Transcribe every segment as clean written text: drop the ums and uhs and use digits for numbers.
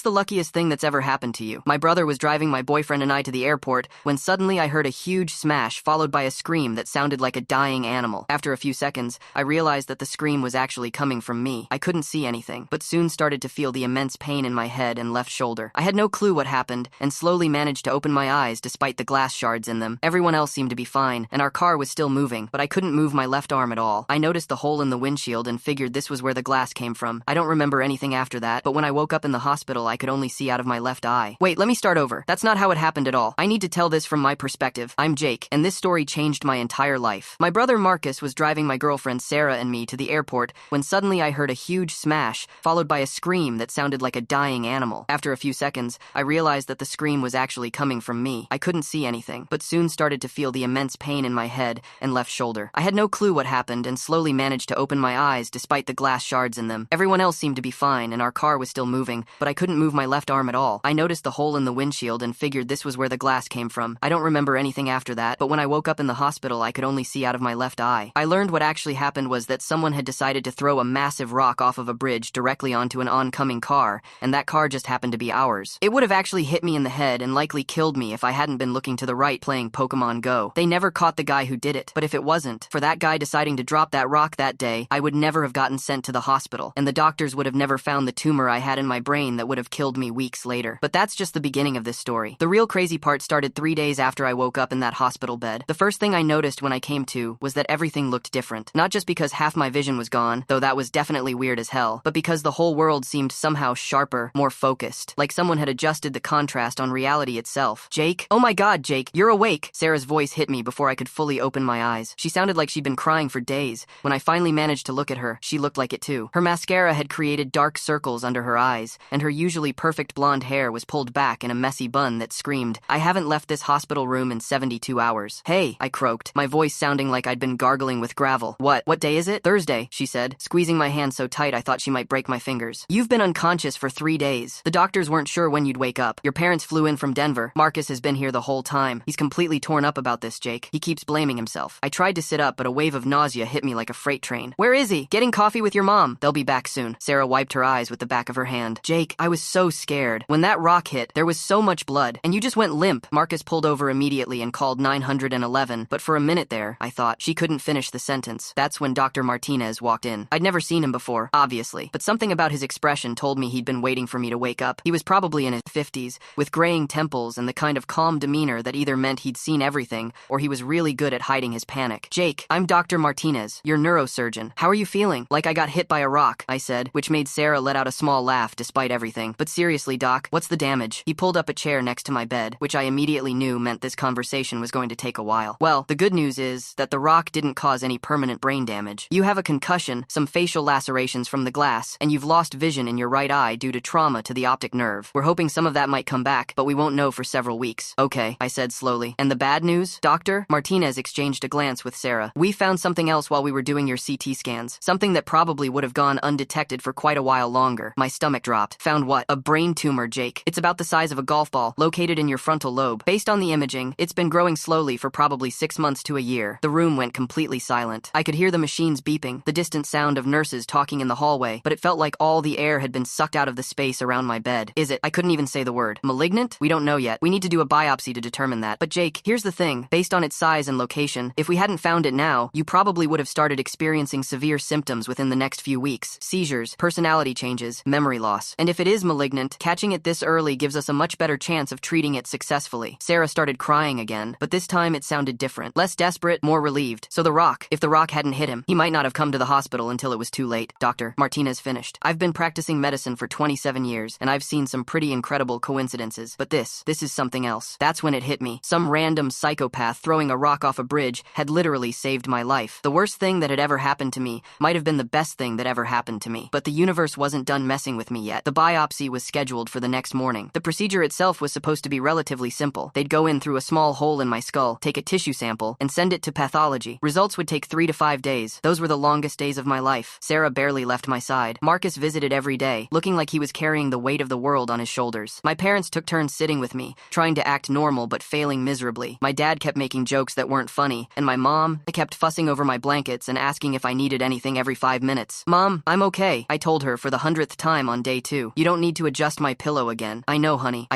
What's the luckiest thing that's ever happened to you? My brother was driving my boyfriend and I to the airport when suddenly I heard a huge smash followed by a scream that sounded like a dying animal. After a few seconds, I realized that the scream was actually coming from me. I couldn't see anything, but soon started to feel the immense pain in my head and left shoulder. I had no clue what happened and slowly managed to open my eyes despite the glass shards in them. Everyone else seemed to be fine, and our car was still moving, but I couldn't move my left arm at all. I noticed the hole in the windshield and figured this was where the glass came from. I don't remember anything after that, but when I woke up in the hospital, I could only see out of my left eye. Wait, let me start over. That's not how it happened at all. I need to tell this from my perspective. I'm Jake, and this story changed my entire life. My brother Marcus was driving my girlfriend Sarah and me to the airport when suddenly I heard a huge smash, followed by a scream that sounded like a dying animal. After a few seconds, I realized that the scream was actually coming from me. I couldn't see anything, but soon started to feel the immense pain in my head and left shoulder. I had no clue what happened and slowly managed to open my eyes despite the glass shards in them. Everyone else seemed to be fine, and our car was still moving, but I couldn't move my left arm at all. I noticed the hole in the windshield and figured this was where the glass came from. I don't remember anything after that, but when I woke up in the hospital, I could only see out of my left eye. I learned what actually happened was that someone had decided to throw a massive rock off of a bridge directly onto an oncoming car, and that car just happened to be ours. It would have actually hit me in the head and likely killed me if I hadn't been looking to the right playing Pokemon Go. They never caught the guy who did it, but if it wasn't for that guy deciding to drop that rock that day, I would never have gotten sent to the hospital, and the doctors would have never found the tumor I had in my brain that would have killed me weeks later. But that's just the beginning of this story. The real crazy part started 3 days after I woke up in that hospital bed. The first thing I noticed when I came to was that everything looked different. Not just because half my vision was gone, though that was definitely weird as hell, but because the whole world seemed somehow sharper, more focused, like someone had adjusted the contrast on reality itself. Jake? Oh my god, Jake, you're awake! Sarah's voice hit me before I could fully open my eyes. She sounded like she'd been crying for days. When I finally managed to look at her, she looked like it too. Her mascara had created dark circles under her eyes, and her usually perfect blonde hair was pulled back in a messy bun that screamed, "I haven't left this hospital room in 72 hours. Hey, I croaked, my voice sounding like I'd been gargling with gravel. What day is it? Thursday, she said, squeezing my hand so tight I thought she might break my fingers. You've been unconscious for 3 days. The doctors weren't sure when you'd wake up. Your parents flew in from Denver. Marcus has been here the whole time. He's completely torn up about this, Jake. He keeps blaming himself. I tried to sit up, but a wave of nausea hit me like a freight train. Where is he? Getting coffee with your mom. They'll be back soon. Sarah wiped her eyes with the back of her hand. Jake, I was so scared. When that rock hit, there was so much blood, and you just went limp. Marcus pulled over immediately and called 911, but for a minute there, I thought she couldn't finish the sentence. That's when Dr. Martinez walked in. I'd never seen him before, obviously, but something about his expression told me he'd been waiting for me to wake up. He was probably in his 50s, with graying temples and the kind of calm demeanor that either meant he'd seen everything or he was really good at hiding his panic. Jake, I'm Dr. Martinez, your neurosurgeon. How are you feeling? Like I got hit by a rock, I said, which made Sarah let out a small laugh despite everything. But seriously, Doc, what's the damage? He pulled up a chair next to my bed, which I immediately knew meant this conversation was going to take a while. Well, the good news is that the rock didn't cause any permanent brain damage. You have a concussion, some facial lacerations from the glass, and you've lost vision in your right eye due to trauma to the optic nerve. We're hoping some of that might come back, but we won't know for several weeks. Okay, I said slowly. And the bad news, Doctor? Martinez exchanged a glance with Sarah. We found something else while we were doing your CT scans. Something that probably would have gone undetected for quite a while longer. My stomach dropped. Found what? A brain tumor, Jake. It's about the size of a golf ball, located in your frontal lobe. Based on the imaging, it's been growing slowly for probably 6 months to a year. The room went completely silent. I could hear the machines beeping, the distant sound of nurses talking in the hallway, but it felt like all the air had been sucked out of the space around my bed. Is it? I couldn't even say the word. Malignant? We don't know yet. We need to do a biopsy to determine that. But Jake, here's the thing. Based on its size and location, if we hadn't found it now, you probably would have started experiencing severe symptoms within the next few weeks. Seizures, personality changes, memory loss. And if it is malignant, catching it this early gives us a much better chance of treating it successfully. Sarah started crying again, but this time it sounded different. Less desperate, more relieved. So the rock, if the rock hadn't hit him, he might not have come to the hospital until it was too late. Dr. Martinez finished. I've been practicing medicine for 27 years, and I've seen some pretty incredible coincidences. But this is something else. That's when it hit me. Some random psychopath throwing a rock off a bridge had literally saved my life. The worst thing that had ever happened to me might have been the best thing that ever happened to me. But the universe wasn't done messing with me yet. The biopsy was scheduled for the next morning. The procedure itself was supposed to be relatively simple. They'd go in through a small hole in my skull, take a tissue sample, and send it to pathology. Results would take 3 to 5 days. Those were the longest days of my life. Sarah barely left my side. Marcus visited every day, looking like he was carrying the weight of the world on his shoulders. My parents took turns sitting with me, trying to act normal but failing miserably. My dad kept making jokes that weren't funny, and my mom kept fussing over my blankets and asking if I needed anything every 5 minutes. Mom, I'm okay, I told her for the 100th time on day 2. You don't need need to adjust my pillow again. I know, honey.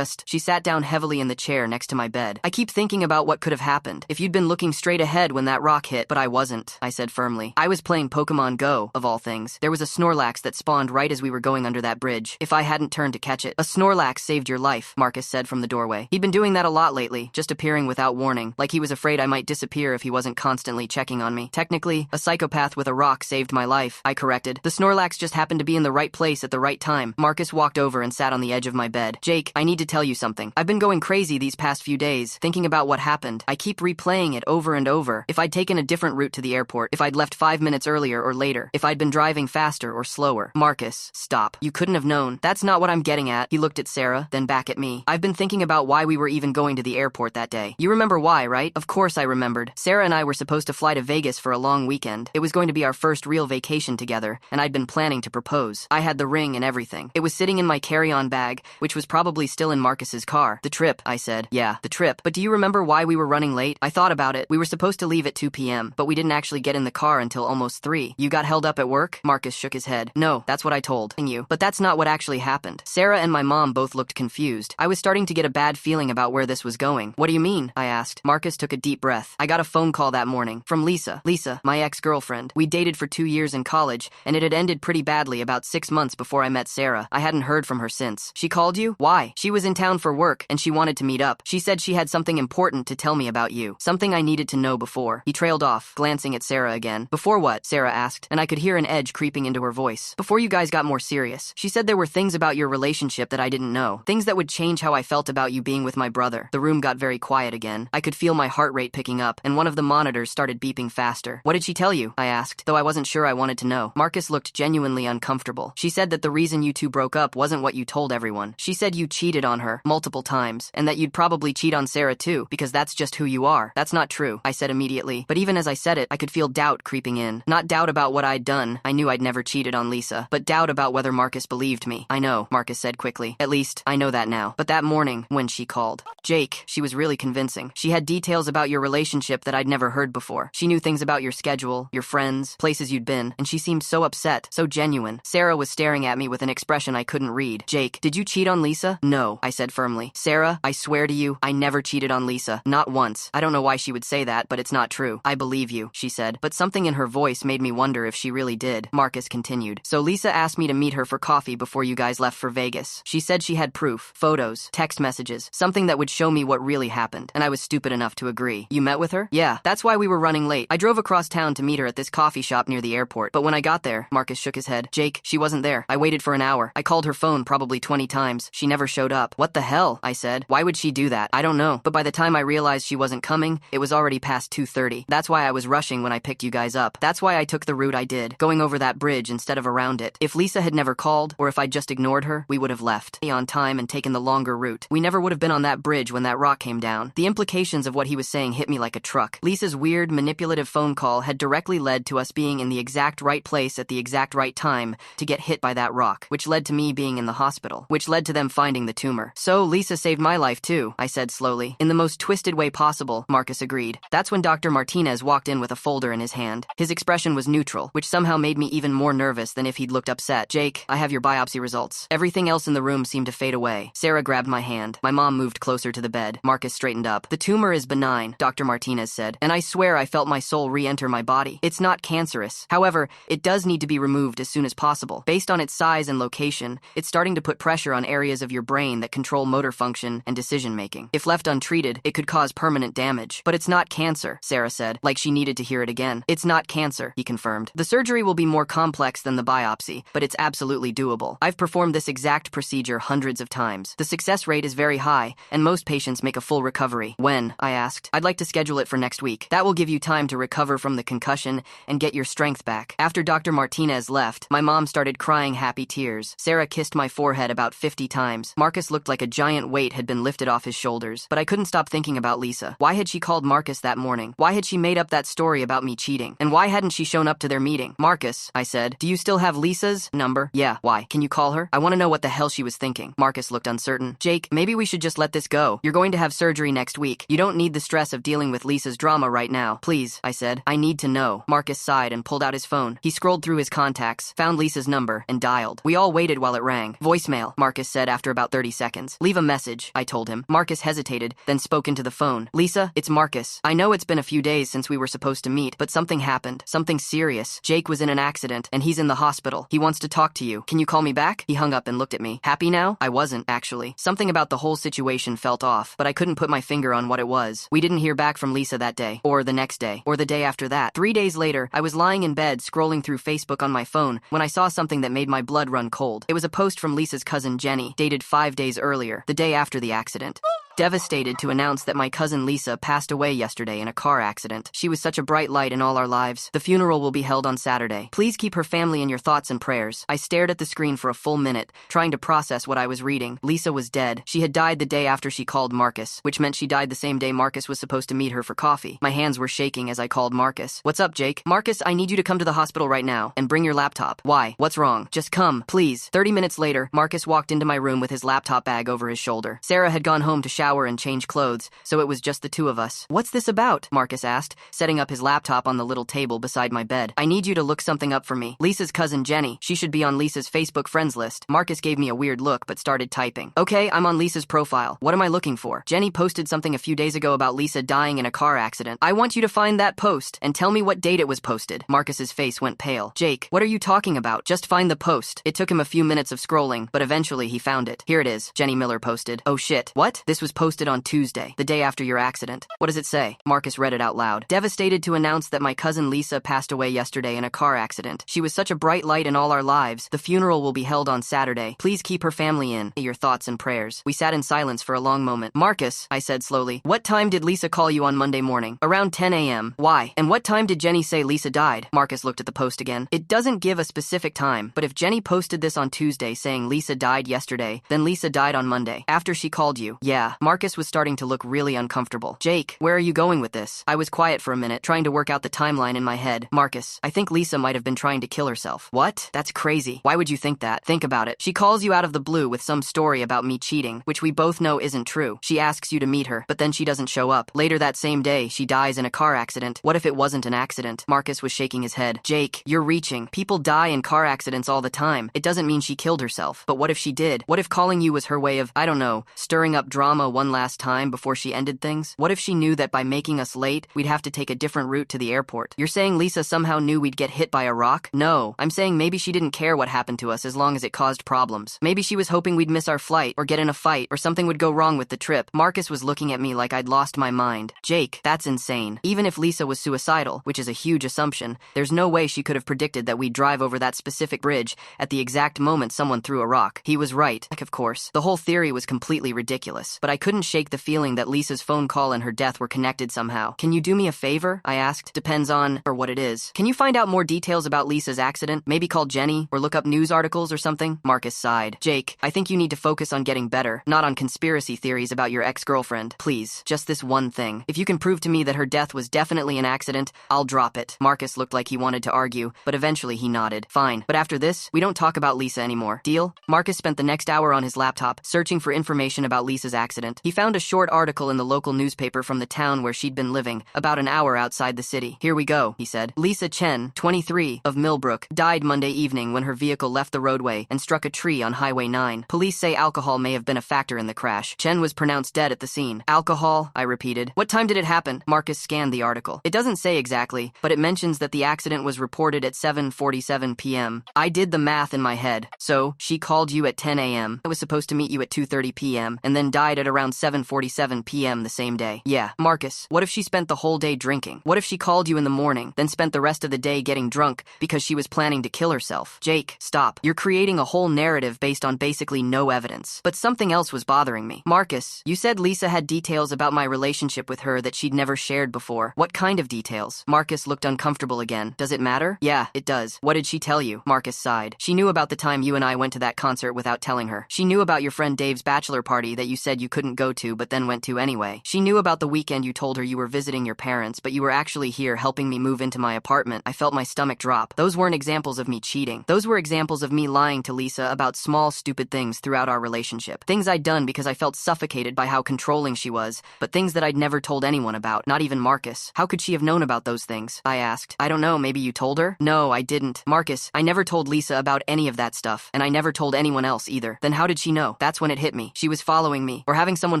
She sat down heavily in the chair next to my bed. I keep thinking about what could have happened if you'd been looking straight ahead when that rock hit, but I wasn't, I said firmly. I was playing Pokemon Go, of all things. There was a Snorlax that spawned right as we were going under that bridge. If I hadn't turned to catch it. A Snorlax saved your life, Marcus said from the doorway. He'd been doing that a lot lately, just appearing without warning, like he was afraid I might disappear if he wasn't constantly checking on me. Technically, a psychopath with a rock saved my life, I corrected. The Snorlax just happened to be in the right place at the right time. Marcus walked over and sat on the edge of my bed. Jake, I need to tell you something. I've been going crazy these past few days, thinking about what happened. I keep replaying it over and over. If I'd taken a different route to the airport, if I'd left 5 minutes earlier or later, if I'd been driving faster or slower. Marcus, stop. You couldn't have known. That's not what I'm getting at. He looked at Sarah, then back at me. I've been thinking about why we were even going to the airport that day. You remember why, right? Of course I remembered. Sarah and I were supposed to fly to Vegas for a long weekend. It was going to be our first real vacation together, and I'd been planning to propose. I had the ring and everything. It was sitting in my carry-on bag, which was probably still in Marcus's car. The trip, I said. Yeah, the trip. But do you remember why we were running late? I thought about it. We were supposed to leave at 2 p.m., but we didn't actually get in the car until almost 3. You got held up at work? Marcus shook his head. No, that's what I told you. But that's not what actually happened. Sarah and my mom both looked confused. I was starting to get a bad feeling about where this was going. What do you mean? I asked. Marcus took a deep breath. I got a phone call that morning from Lisa. Lisa, my ex-girlfriend. We dated for 2 years in college, and it had ended pretty badly about 6 months before I met Sarah. I hadn't heard from her since. She called you? Why? She was in town for work, and she wanted to meet up. She said she had something important to tell me about you. Something I needed to know before. He trailed off, glancing at Sarah again. Before what? Sarah asked, and I could hear an edge creeping into her voice. Before you guys got more serious. She said there were things about your relationship that I didn't know. Things that would change how I felt about you being with my brother. The room got very quiet again. I could feel my heart rate picking up, and one of the monitors started beeping faster. What did she tell you? I asked, though I wasn't sure I wanted to know. Marcus looked genuinely uncomfortable. She said that the reason you two broke up wasn't what you told everyone. She said you cheated on her multiple times, and that you'd probably cheat on Sarah too, because that's just who you are. That's not true, I said immediately. But even as I said it, I could feel doubt creeping in. Not doubt about what I'd done. I knew I'd never cheated on Lisa, but doubt about whether Marcus believed me. I know, Marcus said quickly. At least, I know that now. But that morning, when she called. Jake, she was really convincing. She had details about your relationship that I'd never heard before. She knew things about your schedule, your friends, places you'd been, and she seemed so upset, so genuine. Sarah was staring at me with an expression I couldn't read. Jake, did you cheat on Lisa? No, I said firmly. Sarah, I swear to you, I never cheated on Lisa. Not once. I don't know why she would say that, but it's not true. I believe you, she said. But something in her voice made me wonder if she really did. Marcus continued. So Lisa asked me to meet her for coffee before you guys left for Vegas. She said she had proof, photos, text messages, something that would show me what really happened, and I was stupid enough to agree. You met with her? Yeah, that's why we were running late. I drove across town to meet her at this coffee shop near the airport, but when I got there, Marcus shook his head. Jake, she wasn't there. I waited for an hour. I called her phone probably 20 times. She never showed up. What the hell? I said. Why would she do that? I don't know, but by the time I realized she wasn't coming, it was already past 2:30. That's why I was rushing when I picked you guys up. That's why I took the route I did, going over that bridge instead of around it. If Lisa had never called, or if I'd just ignored her, we would have left on time and taken the longer route. We never would have been on that bridge when that rock came down. The implications of what he was saying hit me like a truck. Lisa's weird, manipulative phone call had directly led to us being in the exact right place at the exact right time to get hit by that rock, which led to me being in the hospital, which led to them finding the tumor. So Lisa saved my life too, I said slowly. In the most twisted way possible, Marcus agreed. That's when Dr. Martinez walked in with a folder in his hand. His expression was neutral, which somehow made me even more nervous than if he'd looked upset. Jake, I have your biopsy results. Everything else in the room seemed to fade away. Sarah grabbed my hand. My mom moved closer to the bed. Marcus straightened up. The tumor is benign, Dr. Martinez said, and I swear I felt my soul re-enter my body. It's not cancerous. However, it does need to be removed as soon as possible. Based on its size and location, it's starting to put pressure on areas of your brain that control motor function and decision-making. If left untreated, it could cause permanent damage. But it's not cancer, Sarah said, like she needed to hear it again. It's not cancer, he confirmed. The surgery will be more complex than the biopsy, but it's absolutely doable. I've performed this exact procedure hundreds of times. The success rate is very high, and most patients make a full recovery. When? I asked. I'd like to schedule it for next week. That will give you time to recover from the concussion and get your strength back. After Dr. Martinez left, my mom started crying happy tears. Sarah kissed my forehead about 50 times. Marcus looked like a giant weight had been lifted off his shoulders, but I couldn't stop thinking about Lisa. Why had she called Marcus that morning? Why had she made up that story about me cheating? And why hadn't she shown up to their meeting? Marcus, I said, do you still have Lisa's number? Yeah, why? Can you call her? I want to know what the hell she was thinking. Marcus looked uncertain. Jake, maybe we should just let this go. You're going to have surgery next week. You don't need the stress of dealing with Lisa's drama right now. Please, I said. I need to know. Marcus sighed and pulled out his phone. He scrolled through his contacts, found Lisa's number, and dialed. We all waited while it rang. Voicemail, Marcus said after about 30 seconds. Leave a message, I told him. Marcus hesitated, then spoke into the phone. Lisa, it's Marcus. I know it's been a few days since we were supposed to meet, but something happened. Something serious. Jake was in an accident, and he's in the hospital. He wants to talk to you. Can you call me back? He hung up and looked at me. Happy now? I wasn't, actually. Something about the whole situation felt off, but I couldn't put my finger on what it was. We didn't hear back from Lisa that day, or the next day, or the day after that. 3 days later, I was lying in bed scrolling through Facebook on my phone when I saw something that made my blood run cold. It was a post from Lisa's cousin Jenny, dated 5 days earlier, the day after the accident. Devastated to announce that my cousin Lisa passed away yesterday in a car accident. She was such a bright light in all our lives. The funeral will be held on Saturday. Please keep her family in your thoughts and prayers. I stared at the screen for a full minute, trying to process what I was reading. Lisa was dead. She had died the day after she called Marcus, which meant she died the same day Marcus was supposed to meet her for coffee. My hands were shaking as I called Marcus. What's up, Jake? Marcus, I need you to come to the hospital right now, and bring your laptop. Why? What's wrong? Just come, please. 30 minutes later, Marcus walked into my room with his laptop bag over his shoulder. Sarah had gone home to shower and change clothes, so it was just the two of us. What's this about? Marcus asked, setting up his laptop on the little table beside my bed. I need you to look something up for me. Lisa's cousin Jenny. She should be on Lisa's Facebook friends list. Marcus gave me a weird look but started typing. Okay, I'm on Lisa's profile. What am I looking for? Jenny posted something a few days ago about Lisa dying in a car accident. I want you to find that post and tell me what date it was posted. Marcus's face went pale. Jake, what are you talking about? Just find the post. It took him a few minutes of scrolling, but eventually he found it. Here it is. Jenny Miller posted. Oh shit. What? This was posted on Tuesday, the day after your accident. What does it say? Marcus read it out loud. Devastated to announce that my cousin Lisa passed away yesterday in a car accident. She was such a bright light in all our lives. The funeral will be held on Saturday. Please keep her family in your thoughts and prayers. We sat in silence for a long moment. Marcus, I said slowly, what time did Lisa call you on Monday morning? Around 10 a.m. Why? And what time did Jenny say Lisa died? Marcus looked at the post again. It doesn't give a specific time, but if Jenny posted this on Tuesday saying Lisa died yesterday, then Lisa died on Monday, after she called you. Yeah. Marcus was starting to look really uncomfortable. Jake, where are you going with this? I was quiet for a minute, trying to work out the timeline in my head. Marcus, I think Lisa might have been trying to kill herself. What? That's crazy. Why would you think that? Think about it. She calls you out of the blue with some story about me cheating, which we both know isn't true. She asks you to meet her, but then she doesn't show up. Later that same day, she dies in a car accident. What if it wasn't an accident? Marcus was shaking his head. Jake, you're reaching. People die in car accidents all the time. It doesn't mean she killed herself. But what if she did? What if calling you was her way of, I don't know, stirring up drama one last time before she ended things? What if she knew that by making us late, we'd have to take a different route to the airport? You're saying Lisa somehow knew we'd get hit by a rock? No, I'm saying maybe she didn't care what happened to us as long as it caused problems. Maybe she was hoping we'd miss our flight, or get in a fight, or something would go wrong with the trip. Marcus was looking at me like I'd lost my mind. Jake, that's insane. Even if Lisa was suicidal, which is a huge assumption, there's no way she could have predicted that we'd drive over that specific bridge at the exact moment someone threw a rock. He was right. Of course, the whole theory was completely ridiculous, but I couldn't shake the feeling that Lisa's phone call and her death were connected somehow. Can you do me a favor? I asked. Depends on, or what it is. Can you find out more details about Lisa's accident? Maybe call Jenny, or look up news articles or something? Marcus sighed. Jake, I think you need to focus on getting better, not on conspiracy theories about your ex-girlfriend. Please, just this one thing. If you can prove to me that her death was definitely an accident, I'll drop it. Marcus looked like he wanted to argue, but eventually he nodded. Fine, but after this, we don't talk about Lisa anymore. Deal? Marcus spent the next hour on his laptop, searching for information about Lisa's accident. He found a short article in the local newspaper from the town where she'd been living, about an hour outside the city. Here we go, he said. Lisa Chen, 23, of Millbrook, died Monday evening when her vehicle left the roadway and struck a tree on Highway 9. Police say alcohol may have been a factor in the crash. Chen was pronounced dead at the scene. Alcohol? I repeated. What time did it happen? Marcus scanned the article. It doesn't say exactly, but it mentions that the accident was reported at 7:47 p.m. I did the math in my head. So, she called you at 10 a.m. I was supposed to meet you at 2:30 p.m. and then died at around 7:47 p.m. the same day. Yeah. Marcus, what if she spent the whole day drinking? What if she called you in the morning, then spent the rest of the day getting drunk because she was planning to kill herself? Jake, stop. You're creating a whole narrative based on basically no evidence. But something else was bothering me. Marcus, you said Lisa had details about my relationship with her that she'd never shared before. What kind of details? Marcus looked uncomfortable again. Does it matter? Yeah, it does. What did she tell you? Marcus sighed. She knew about the time you and I went to that concert without telling her. She knew about your friend Dave's bachelor party that you said you couldn't couldn't go to but then went to anyway. She knew about the weekend you told her you were visiting your parents, but you were actually here helping me move into my apartment. I felt my stomach drop. Those weren't examples of me cheating. Those were examples of me lying to Lisa about small, stupid things throughout our relationship. Things I'd done because I felt suffocated by how controlling she was, but things that I'd never told anyone about, not even Marcus. How could she have known about those things? I asked. I don't know, maybe you told her? No, I didn't. Marcus, I never told Lisa about any of that stuff, and I never told anyone else either. Then how did she know? That's when it hit me. She was following me, or having someone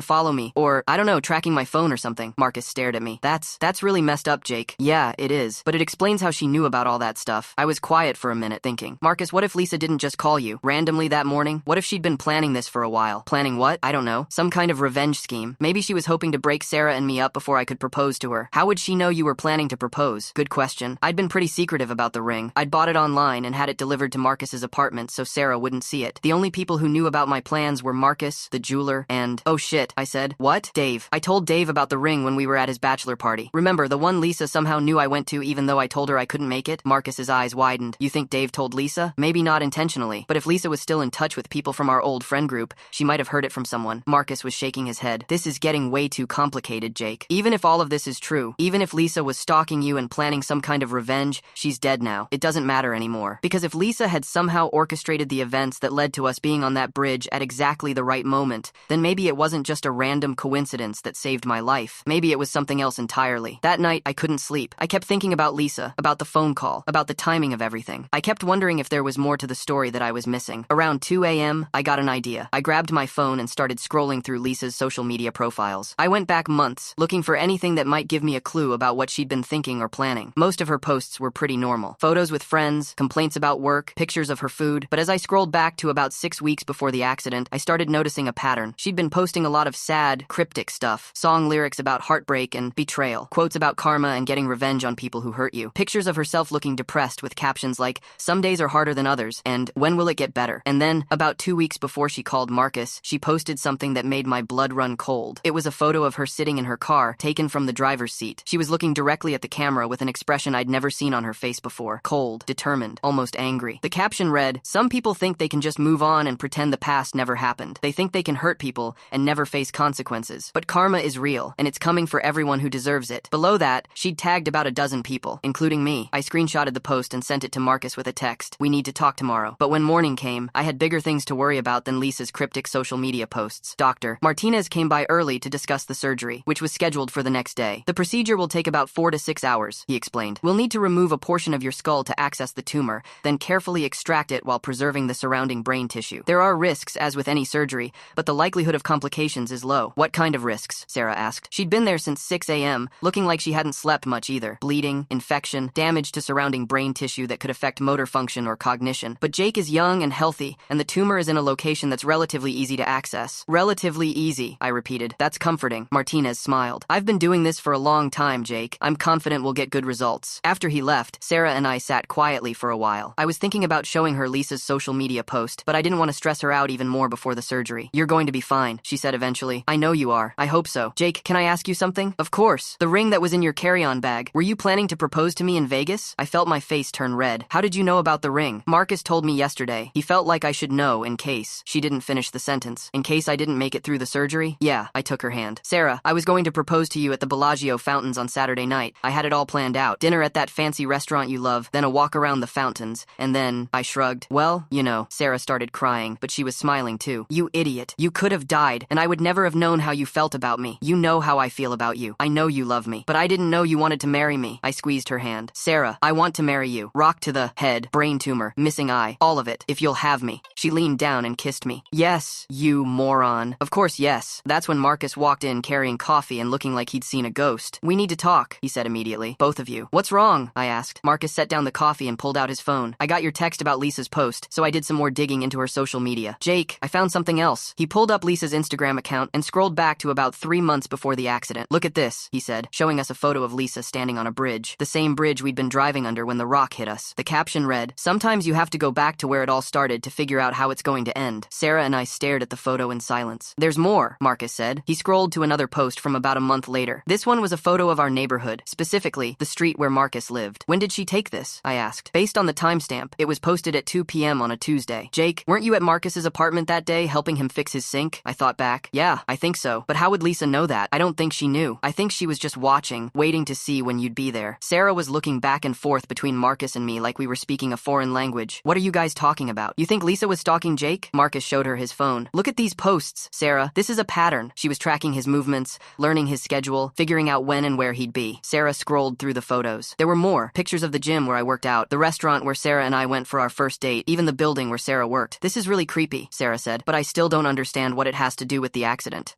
follow me, or, I don't know, tracking my phone or something. Marcus stared at me. That's really messed up, Jake. Yeah, it is. But it explains how she knew about all that stuff. I was quiet for a minute, thinking, Marcus, what if Lisa didn't just call you randomly that morning? What if she'd been planning this for a while? Planning what? I don't know. Some kind of revenge scheme. Maybe she was hoping to break Sarah and me up before I could propose to her. How would she know you were planning to propose? Good question. I'd been pretty secretive about the ring. I'd bought it online and had it delivered to Marcus's apartment so Sarah wouldn't see it. The only people who knew about my plans were Marcus, the jeweler, and... Oh shit, I said. What? Dave. I told Dave about the ring when we were at his bachelor party. Remember, the one Lisa somehow knew I went to even though I told her I couldn't make it? Marcus's eyes widened. You think Dave told Lisa? Maybe not intentionally, but if Lisa was still in touch with people from our old friend group, she might have heard it from someone. Marcus was shaking his head. This is getting way too complicated, Jake. Even if all of this is true, even if Lisa was stalking you and planning some kind of revenge, she's dead now. It doesn't matter anymore. Because if Lisa had somehow orchestrated the events that led to us being on that bridge at exactly the right moment, then maybe it wasn't just a random coincidence that saved my life. Maybe it was something else entirely. That night, I couldn't sleep. I kept thinking about Lisa, about the phone call, about the timing of everything. I kept wondering if there was more to the story that I was missing. Around 2 a.m., I got an idea. I grabbed my phone and started scrolling through Lisa's social media profiles. I went back months, looking for anything that might give me a clue about what she'd been thinking or planning. Most of her posts were pretty normal. Photos with friends, complaints about work, pictures of her food. But as I scrolled back to about 6 weeks before the accident, I started noticing a pattern. She'd been posting a lot of sad, cryptic stuff. Song lyrics about heartbreak and betrayal. Quotes about karma and getting revenge on people who hurt you. Pictures of herself looking depressed with captions like, "Some days are harder than others," and "When will it get better?" And then, about 2 weeks before she called Marcus, she posted something that made my blood run cold. It was a photo of her sitting in her car, taken from the driver's seat. She was looking directly at the camera with an expression I'd never seen on her face before. Cold, determined, almost angry. The caption read, "Some people think they can just move on and pretend the past never happened. They think they can hurt people and never face consequences. But karma is real, and it's coming for everyone who deserves it." Below that, she'd tagged about a dozen people, including me. I screenshotted the post and sent it to Marcus with a text. "We need to talk tomorrow." But when morning came, I had bigger things to worry about than Lisa's cryptic social media posts. Dr. Martinez came by early to discuss the surgery, which was scheduled for the next day. "The procedure will take about 4 to 6 hours, he explained. "We'll need to remove a portion of your skull to access the tumor, then carefully extract it while preserving the surrounding brain tissue. There are risks, as with any surgery, but the likelihood of complications is low." "What kind of risks?" Sarah asked. She'd been there since 6 a.m., looking like she hadn't slept much either. Bleeding, infection, damage to surrounding brain tissue that could affect motor function or cognition. "But Jake is young and healthy, and the tumor is in a location that's relatively easy to access." "Relatively easy," I repeated. "That's comforting." Martinez smiled. "I've been doing this for a long time, Jake. I'm confident we'll get good results." After he left, Sarah and I sat quietly for a while. I was thinking about showing her Lisa's social media post, but I didn't want to stress her out even more before the surgery. "You're going to be fine," she said eventually. "I know you are. I hope so." "Jake, can I ask you something?" "Of course. The ring that was in your carry-on bag. Were you planning to propose to me in Vegas?" I felt my face turn red. "How did you know about the ring?" "Marcus told me yesterday. He felt like I should know in case." She didn't finish the sentence. "In case I didn't make it through the surgery?" "Yeah." I took her hand. "Sarah, I was going to propose to you at the Bellagio fountains on Saturday night. I had it all planned out. Dinner at that fancy restaurant you love, then a walk around the fountains, and then..." I shrugged. "Well, you know." Sarah started crying, but she was smiling too. "You idiot. You could have died, and I would never have known how you felt about me. You know how I feel about you. I know you love me. But I didn't know you wanted to marry me." I squeezed her hand. "Sarah, I want to marry you. Rock to the head, brain tumor, missing eye, all of it, if you'll have me." She leaned down and kissed me. "Yes, you moron." "Of course, yes." That's when Marcus walked in carrying coffee and looking like he'd seen a ghost. "We need to talk," he said immediately. "Both of you." "What's wrong?" I asked. Marcus set down the coffee and pulled out his phone. "I got your text about Lisa's post, so I did some more digging into her social media. Jake, I found something else." He pulled up Lisa's Instagram account and scrolled back to about 3 months before the accident. "Look at this," he said, showing us a photo of Lisa standing on a bridge. The same bridge we'd been driving under when the rock hit us. The caption read, "Sometimes you have to go back to where it all started to figure out how it's going to end." Sarah and I stared at the photo in silence. "There's more," Marcus said. He scrolled to another post from about a month later. This one was a photo of our neighborhood, specifically the street where Marcus lived. "When did she take this?" I asked. Based on the timestamp, it was posted at 2 p.m. on a Tuesday. "Jake, weren't you at Marcus's apartment that day helping him fix his sink?" I thought back. back. Yeah, I think so. But how would Lisa know that? I don't think she knew. I think she was just watching, waiting to see when you'd be there. Sarah was looking back and forth between Marcus and me like we were speaking a foreign language. What are you guys talking about? You think Lisa was stalking Jake? Marcus showed her his phone. Look at these posts, Sarah. This is a pattern. She was tracking his movements, learning his schedule, figuring out when and where he'd be. Sarah scrolled through the photos. There were more. Pictures of the gym where I worked out, the restaurant where Sarah and I went for our first date, even the building where Sarah worked. This is really creepy, Sarah said, but I still don't understand what it has to do with the accident.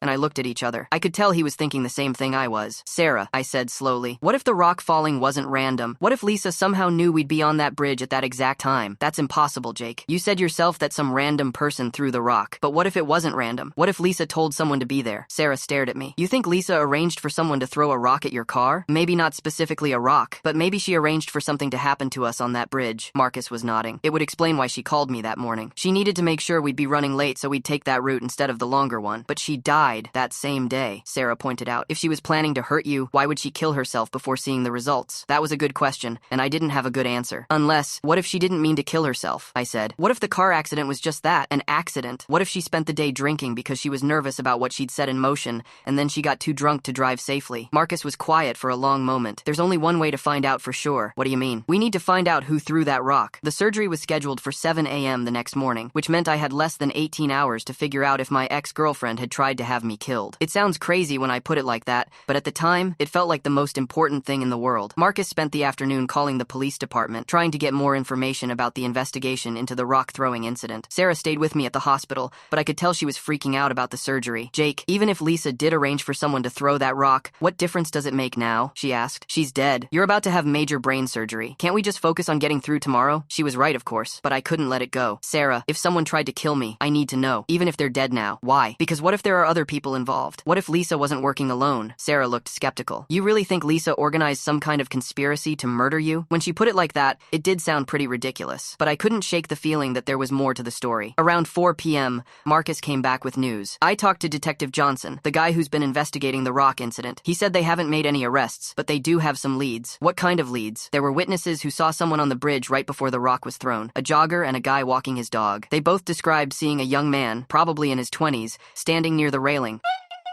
And I looked at each other. I could tell he was thinking the same thing I was. Sarah, I said slowly, what if the rock falling wasn't random? What if Lisa somehow knew we'd be on that bridge at that exact time? That's impossible, Jake. You said yourself that some random person threw the rock. But what if it wasn't random? What if Lisa told someone to be there? Sarah stared at me. You think Lisa arranged for someone to throw a rock at your car? Maybe not specifically a rock, but maybe she arranged for something to happen to us on that bridge. Marcus was nodding. It would explain why she called me that morning. She needed to make sure we'd be running late so we'd take that route instead of the longer one. But she died that same day, Sarah pointed out. If she was planning to hurt you, why would she kill herself before seeing the results? That was a good question, and I didn't have a good answer. Unless, what if she didn't mean to kill herself? I said. What if the car accident was just that, an accident? What if she spent the day drinking because she was nervous about what she'd set in motion, and then she got too drunk to drive safely? Marcus was quiet for a long moment. There's only one way to find out for sure. What do you mean? We need to find out who threw that rock. The surgery was scheduled for 7 a.m. the next morning, which meant I had less than 18 hours to figure out if my ex-girlfriend had tried to have me killed. It sounds crazy when I put it like that, but at the time, it felt like the most important thing in the world. Marcus spent the afternoon calling the police department, trying to get more information about the investigation into the rock-throwing incident. Sarah stayed with me at the hospital, but I could tell she was freaking out about the surgery. Jake, even if Lisa did arrange for someone to throw that rock, what difference does it make now? She asked. She's dead. You're about to have major brain surgery. Can't we just focus on getting through tomorrow? She was right, of course, but I couldn't let it go. Sarah, if someone tried to kill me, I need to know, even if they're dead now. Why? Because what if there are other people involved? What if Lisa wasn't working alone? Sarah looked skeptical. You really think Lisa organized some kind of conspiracy to murder you? When she put it like that, it did sound pretty ridiculous, but I couldn't shake the feeling that there was more to the story. Around 4 p.m., Marcus came back with news. I talked to Detective Johnson, the guy who's been investigating the rock incident. He said they haven't made any arrests, but they do have some leads. What kind of leads? There were witnesses who saw someone on the bridge right before the rock was thrown, a jogger and a guy walking his dog. They both described seeing a young man, probably in his 20s, standing near the railing.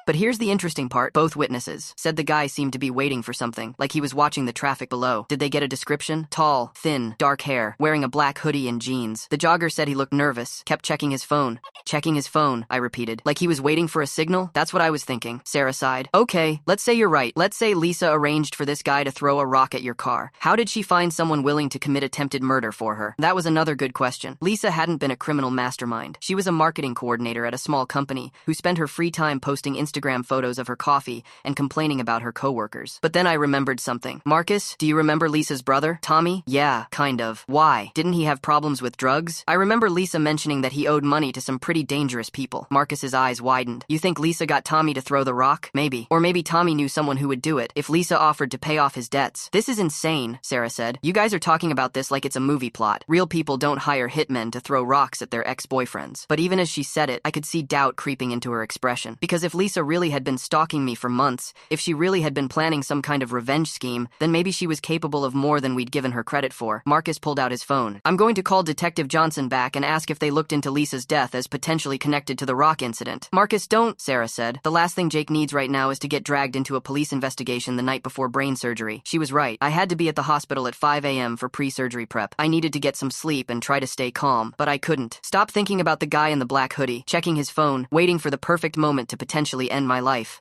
But here's the interesting part. Both witnesses said the guy seemed to be waiting for something, like he was watching the traffic below. Did they get a description? Tall, thin, dark hair, wearing a black hoodie and jeans. The jogger said he looked nervous, kept checking his phone. Checking his phone, I repeated. Like he was waiting for a signal? That's what I was thinking. Sarah sighed. Okay, let's say you're right. Let's say Lisa arranged for this guy to throw a rock at your car. How did she find someone willing to commit attempted murder for her? That was another good question. Lisa hadn't been a criminal mastermind. She was a marketing coordinator at a small company who spent her free time posting Instagram photos of her coffee and complaining about her coworkers. But then I remembered something. Marcus, do you remember Lisa's brother, Tommy? Yeah, kind of. Why? Didn't he have problems with drugs? I remember Lisa mentioning that he owed money to some pretty dangerous people. Marcus's eyes widened. You think Lisa got Tommy to throw the rock? Maybe. Or maybe Tommy knew someone who would do it if Lisa offered to pay off his debts. This is insane, Sarah said. You guys are talking about this like it's a movie plot. Real people don't hire hitmen to throw rocks at their ex-boyfriends. But even as she said it, I could see doubt creeping into her expression. Because if Lisa really had been stalking me for months, if she really had been planning some kind of revenge scheme, then maybe she was capable of more than we'd given her credit for. Marcus pulled out his phone. I'm going to call Detective Johnson back and ask if they looked into Lisa's death as potentially connected to the rock incident. Marcus, don't, Sarah said. The last thing Jake needs right now is to get dragged into a police investigation the night before brain surgery. She was right. I had to be at the hospital at 5 a.m. for pre-surgery prep. I needed to get some sleep and try to stay calm, but I couldn't. Stop thinking about the guy in the black hoodie, checking his phone, waiting for the perfect moment to potentially end my life.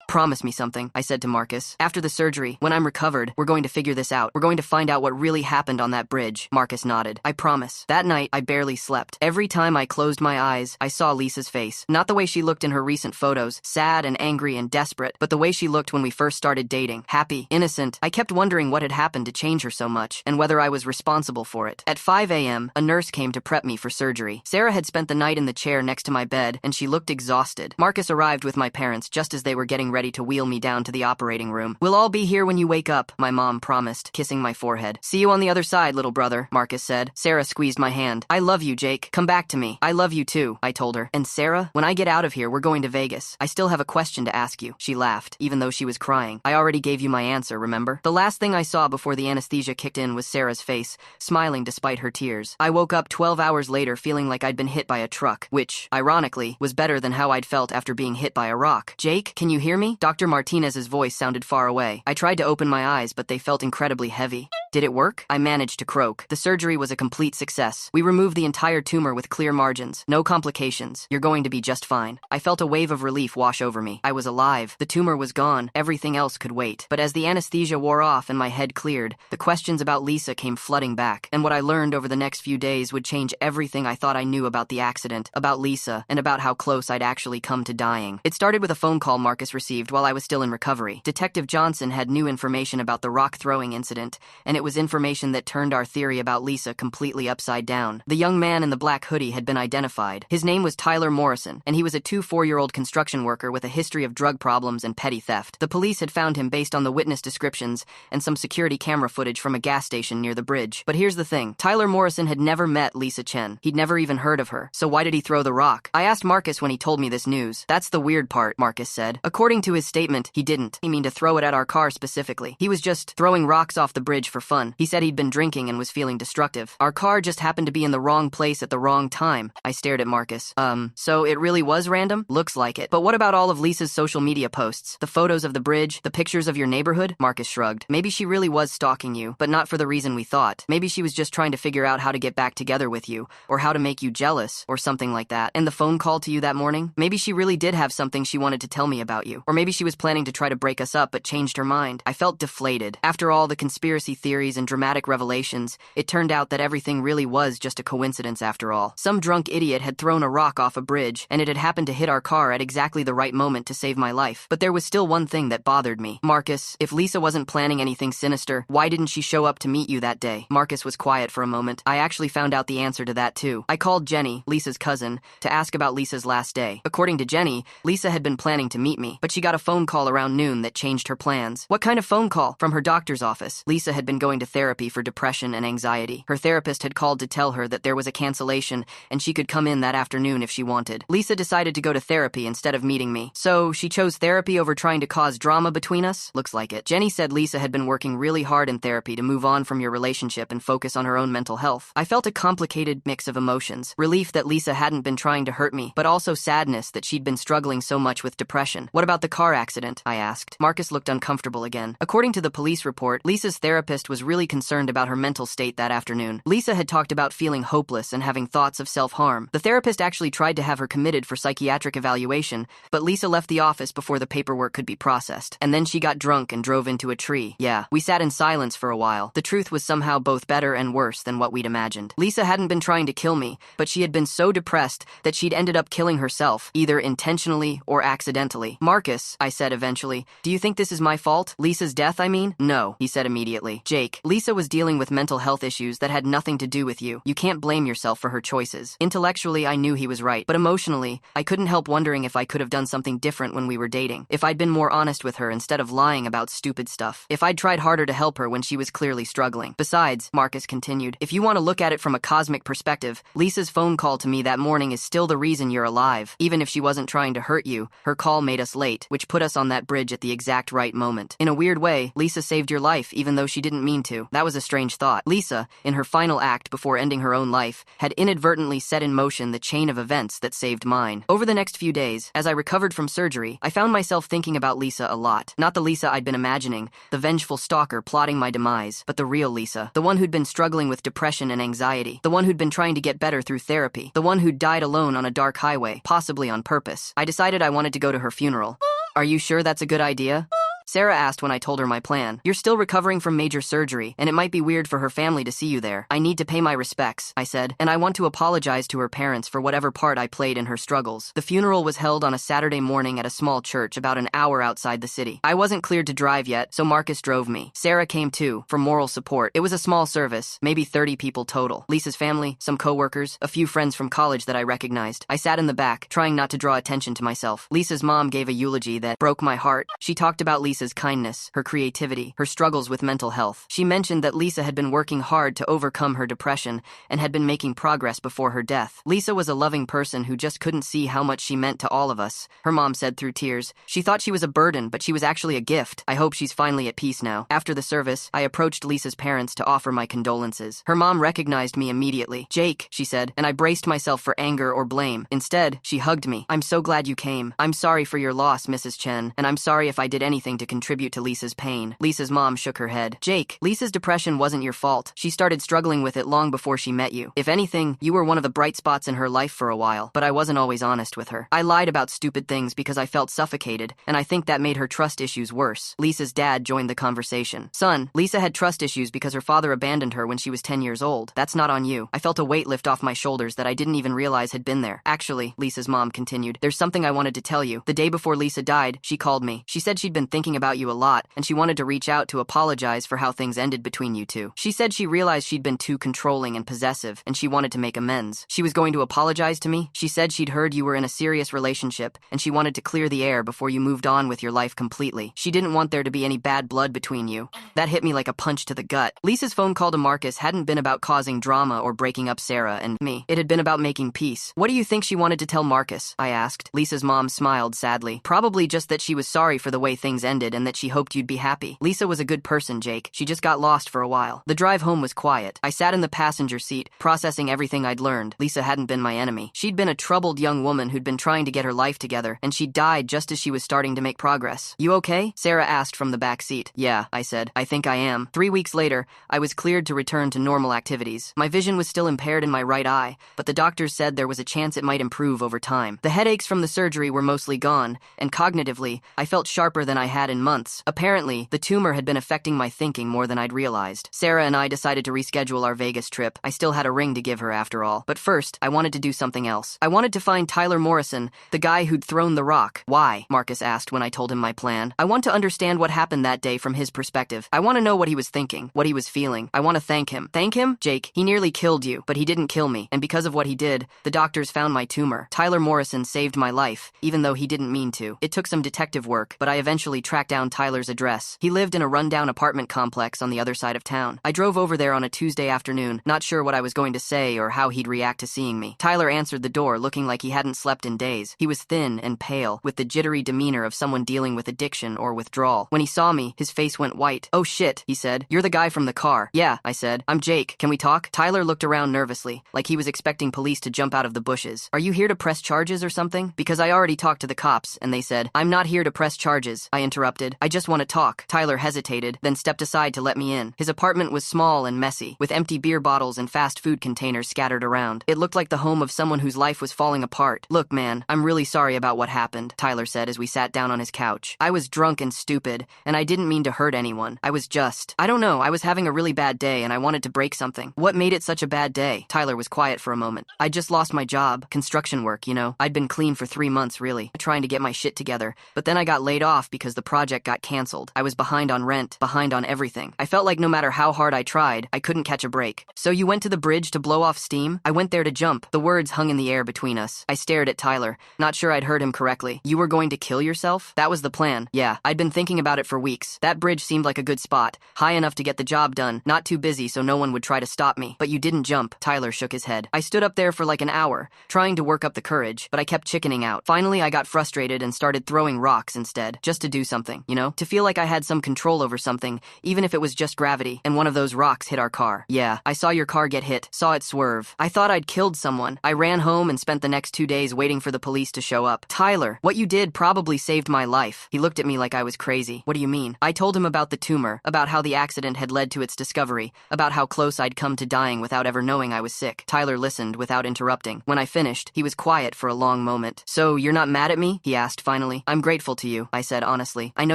Promise me something, I said to Marcus. After the surgery, when I'm recovered, we're going to figure this out. We're going to find out what really happened on that bridge. Marcus nodded. I promise. That night, I barely slept. Every time I closed my eyes, I saw Lisa's face. Not the way she looked in her recent photos, sad and angry and desperate, but the way she looked when we first started dating. Happy, innocent. I kept wondering what had happened to change her so much, and whether I was responsible for it. At 5 a.m., a nurse came to prep me for surgery. Sarah had spent the night in the chair next to my bed, and she looked exhausted. Marcus arrived with my parents just as they were getting ready ready to wheel me down to the operating room. "We'll all be here when you wake up," my mom promised, kissing my forehead. "See you on the other side, little brother," Marcus said. Sarah squeezed my hand. "I love you, Jake. Come back to me." "I love you too," I told her. "And Sarah, when I get out of here, we're going to Vegas. I still have a question to ask you." She laughed, even though she was crying. "I already gave you my answer, remember?" The last thing I saw before the anesthesia kicked in was Sarah's face, smiling despite her tears. I woke up 12 hours later feeling like I'd been hit by a truck, which, ironically, was better than how I'd felt after being hit by a rock. "Jake, can you hear me?" Dr. Martinez's voice sounded far away. I tried to open my eyes, but they felt incredibly heavy. Did it work? I managed to croak. "The surgery was a complete success. We removed the entire tumor with clear margins. No complications. You're going to be just fine." I felt a wave of relief wash over me. I was alive. The tumor was gone. Everything else could wait. But as the anesthesia wore off and my head cleared, the questions about Lisa came flooding back. And what I learned over the next few days would change everything I thought I knew about the accident, about Lisa, and about how close I'd actually come to dying. It started with a phone call Marcus received while I was still in recovery. Detective Johnson had new information about the rock throwing incident, and it was information that turned our theory about Lisa completely upside down. The young man in the black hoodie had been identified. His name was Tyler Morrison, and he was a 24-year-old construction worker with a history of drug problems and petty theft. The police had found him based on the witness descriptions and some security camera footage from a gas station near the bridge. But here's the thing. Tyler Morrison had never met Lisa Chen. He'd never even heard of her. So why did he throw the rock? I asked Marcus when he told me this news. "That's the weird part," Marcus said. According to his statement, he didn't. He mean to throw it at our car specifically. He was just throwing rocks off the bridge for fun. He said he'd been drinking and was feeling destructive. Our car just happened to be in the wrong place at the wrong time. I stared at Marcus. So it really was random? Looks like it. But what about all of Lisa's social media posts? The photos of the bridge? The pictures of your neighborhood? Marcus shrugged. Maybe she really was stalking you, but not for the reason we thought. Maybe she was just trying to figure out how to get back together with you, or how to make you jealous, or something like that. And the phone call to you that morning? Maybe she really did have something she wanted to tell me about you. Or maybe she was planning to try to break us up but changed her mind. I felt deflated. After all the conspiracy theories and dramatic revelations, it turned out that everything really was just a coincidence after all. Some drunk idiot had thrown a rock off a bridge, and it had happened to hit our car at exactly the right moment to save my life. But there was still one thing that bothered me. Marcus, if Lisa wasn't planning anything sinister, why didn't she show up to meet you that day? Marcus was quiet for a moment. I actually found out the answer to that too. I called Jenny, Lisa's cousin, to ask about Lisa's last day. According to Jenny, Lisa had been planning to meet me, but she got a phone call around noon that changed her plans. What kind of phone call? From her doctor's office. Lisa had been going to therapy for depression and anxiety. Her therapist had called to tell her that there was a cancellation and she could come in that afternoon if she wanted. Lisa decided to go to therapy instead of meeting me. So she chose therapy over trying to cause drama between us? Looks like it. Jenny said Lisa had been working really hard in therapy to move on from your relationship and focus on her own mental health. I felt a complicated mix of emotions. Relief that Lisa hadn't been trying to hurt me, but also sadness that she'd been struggling so much with depression. What about the car accident? I asked. Marcus looked uncomfortable again. According to the police report, Lisa's therapist was really concerned about her mental state that afternoon. Lisa had talked about feeling hopeless and having thoughts of self-harm. The therapist actually tried to have her committed for psychiatric evaluation, but Lisa left the office before the paperwork could be processed. And then she got drunk and drove into a tree. Yeah, we sat in silence for a while. The truth was somehow both better and worse than what we'd imagined. Lisa hadn't been trying to kill me, but she had been so depressed that she'd ended up killing herself, either intentionally or accidentally. "Marcus," I said eventually, "do you think this is my fault? Lisa's death, I mean?" "No," he said immediately. "Jake, Lisa was dealing with mental health issues that had nothing to do with you. You can't blame yourself for her choices." Intellectually, I knew he was right, but emotionally, I couldn't help wondering if I could have done something different when we were dating. If I'd been more honest with her instead of lying about stupid stuff. If I'd tried harder to help her when she was clearly struggling. Besides, Marcus continued, if you want to look at it from a cosmic perspective, Lisa's phone call to me that morning is still the reason you're alive. Even if she wasn't trying to hurt you, her call made us late, which put us on that bridge at the exact right moment. In a weird way, Lisa saved your life even though she didn't mean to. That was a strange thought. Lisa, in her final act before ending her own life, had inadvertently set in motion the chain of events that saved mine. Over the next few days, as I recovered from surgery, I found myself thinking about Lisa a lot. Not the Lisa I'd been imagining, the vengeful stalker plotting my demise, but the real Lisa. The one who'd been struggling with depression and anxiety. The one who'd been trying to get better through therapy. The one who'd died alone on a dark highway, possibly on purpose. I decided I wanted to go to her funeral. Are you sure that's a good idea? Sarah asked when I told her my plan. You're still recovering from major surgery, and it might be weird for her family to see you there. I need to pay my respects, I said, and I want to apologize to her parents for whatever part I played in her struggles. The funeral was held on a Saturday morning at a small church about an hour outside the city. I wasn't cleared to drive yet, so Marcus drove me. Sarah came too, for moral support. It was a small service, maybe 30 people total. Lisa's family, some coworkers, a few friends from college that I recognized. I sat in the back, trying not to draw attention to myself. Lisa's mom gave a eulogy that broke my heart. She talked about Lisa's kindness, her creativity, her struggles with mental health. She mentioned that Lisa had been working hard to overcome her depression and had been making progress before her death. Lisa was a loving person who just couldn't see how much she meant to all of us, her mom said through tears. She thought she was a burden, but she was actually a gift. I hope she's finally at peace now. After the service, I approached Lisa's parents to offer my condolences. Her mom recognized me immediately. Jake, she said, and I braced myself for anger or blame. Instead, she hugged me. I'm so glad you came. I'm sorry for your loss, Mrs. Chen, and I'm sorry if I did anything to contribute to Lisa's pain. Lisa's mom shook her head. Jake, Lisa's depression wasn't your fault. She started struggling with it long before she met you. If anything, you were one of the bright spots in her life for a while, but I wasn't always honest with her. I lied about stupid things because I felt suffocated, and I think that made her trust issues worse. Lisa's dad joined the conversation. Son, Lisa had trust issues because her father abandoned her when she was 10 years old. That's not on you. I felt a weight lift off my shoulders that I didn't even realize had been there. Actually, Lisa's mom continued, there's something I wanted to tell you. The day before Lisa died, she called me. She said she'd been thinking about you a lot, and she wanted to reach out to apologize for how things ended between you two. She said she realized she'd been too controlling and possessive, and she wanted to make amends. She was going to apologize to me. She said she'd heard you were in a serious relationship, and she wanted to clear the air before you moved on with your life completely. She didn't want there to be any bad blood between you. That hit me like a punch to the gut. Lisa's phone call to Marcus hadn't been about causing drama or breaking up Sarah and me. It had been about making peace. What do you think she wanted to tell Marcus? I asked. Lisa's mom smiled sadly. Probably just that she was sorry for the way things ended and that she hoped you'd be happy. Lisa was a good person, Jake. She just got lost for a while. The drive home was quiet. I sat in the passenger seat, processing everything I'd learned. Lisa hadn't been my enemy. She'd been a troubled young woman who'd been trying to get her life together, and she died just as she was starting to make progress. You okay? Sarah asked from the back seat. Yeah, I said. I think I am. 3 weeks later, I was cleared to return to normal activities. My vision was still impaired in my right eye, but the doctors said there was a chance it might improve over time. The headaches from the surgery were mostly gone, and cognitively, I felt sharper than I had in months. Apparently, the tumor had been affecting my thinking more than I'd realized. Sarah and I decided to reschedule our Vegas trip. I still had a ring to give her after all. But first, I wanted to do something else. I wanted to find Tyler Morrison, the guy who'd thrown the rock. Why? Marcus asked when I told him my plan. I want to understand what happened that day from his perspective. I want to know what he was thinking, what he was feeling. I want to thank him. Thank him? Jake, he nearly killed you, but he didn't kill me. And because of what he did, the doctors found my tumor. Tyler Morrison saved my life, even though he didn't mean to. It took some detective work, but I eventually tracked down Tyler's address. He lived in a rundown apartment complex on the other side of town. I drove over there on a Tuesday afternoon, not sure what I was going to say or how he'd react to seeing me. Tyler answered the door looking like he hadn't slept in days. He was thin and pale, with the jittery demeanor of someone dealing with addiction or withdrawal. When he saw me, his face went white. Oh shit, he said. You're the guy from the car. Yeah, I said. I'm Jake. Can we talk? Tyler looked around nervously, like he was expecting police to jump out of the bushes. Are you here to press charges or something? Because I already talked to the cops, and they said, I'm not here to press charges, I interrupted. I just want to talk. Tyler hesitated, then stepped aside to let me in. His apartment was small and messy, with empty beer bottles and fast food containers scattered around. It looked like the home of someone whose life was falling apart. Look, man, I'm really sorry about what happened, Tyler said as we sat down on his couch. I was drunk and stupid, and I didn't mean to hurt anyone. I was just, I don't know, I was having a really bad day and I wanted to break something. What made it such a bad day? Tyler was quiet for a moment. I just lost my job, construction work, you know. I'd been clean for 3 months, really, trying to get my shit together, but then I got laid off because the project got canceled. I was behind on rent, behind on everything. I felt like no matter how hard I tried, I couldn't catch a break. So you went to the bridge to blow off steam? I went there to jump. The words hung in the air between us. I stared at Tyler, not sure I'd heard him correctly. You were going to kill yourself? That was the plan. Yeah, I'd been thinking about it for weeks. That bridge seemed like a good spot, high enough to get the job done, not too busy so no one would try to stop me. But you didn't jump. Tyler shook his head. I stood up there for like an hour, trying to work up the courage, but I kept chickening out. Finally, I got frustrated and started throwing rocks instead, just to do something, you know? To feel like I had some control over something, even if it was just gravity, and one of those rocks hit our car. Yeah, I saw your car get hit, saw it swerve. I thought I'd killed someone. I ran home and spent the next 2 days waiting for the police to show up. Tyler, what you did probably saved my life. He looked at me like I was crazy. What do you mean? I told him about the tumor, about how the accident had led to its discovery, about how close I'd come to dying without ever knowing I was sick. Tyler listened without interrupting. When I finished, he was quiet for a long moment. So, you're not mad at me? He asked finally. I'm grateful to you, I said honestly. I know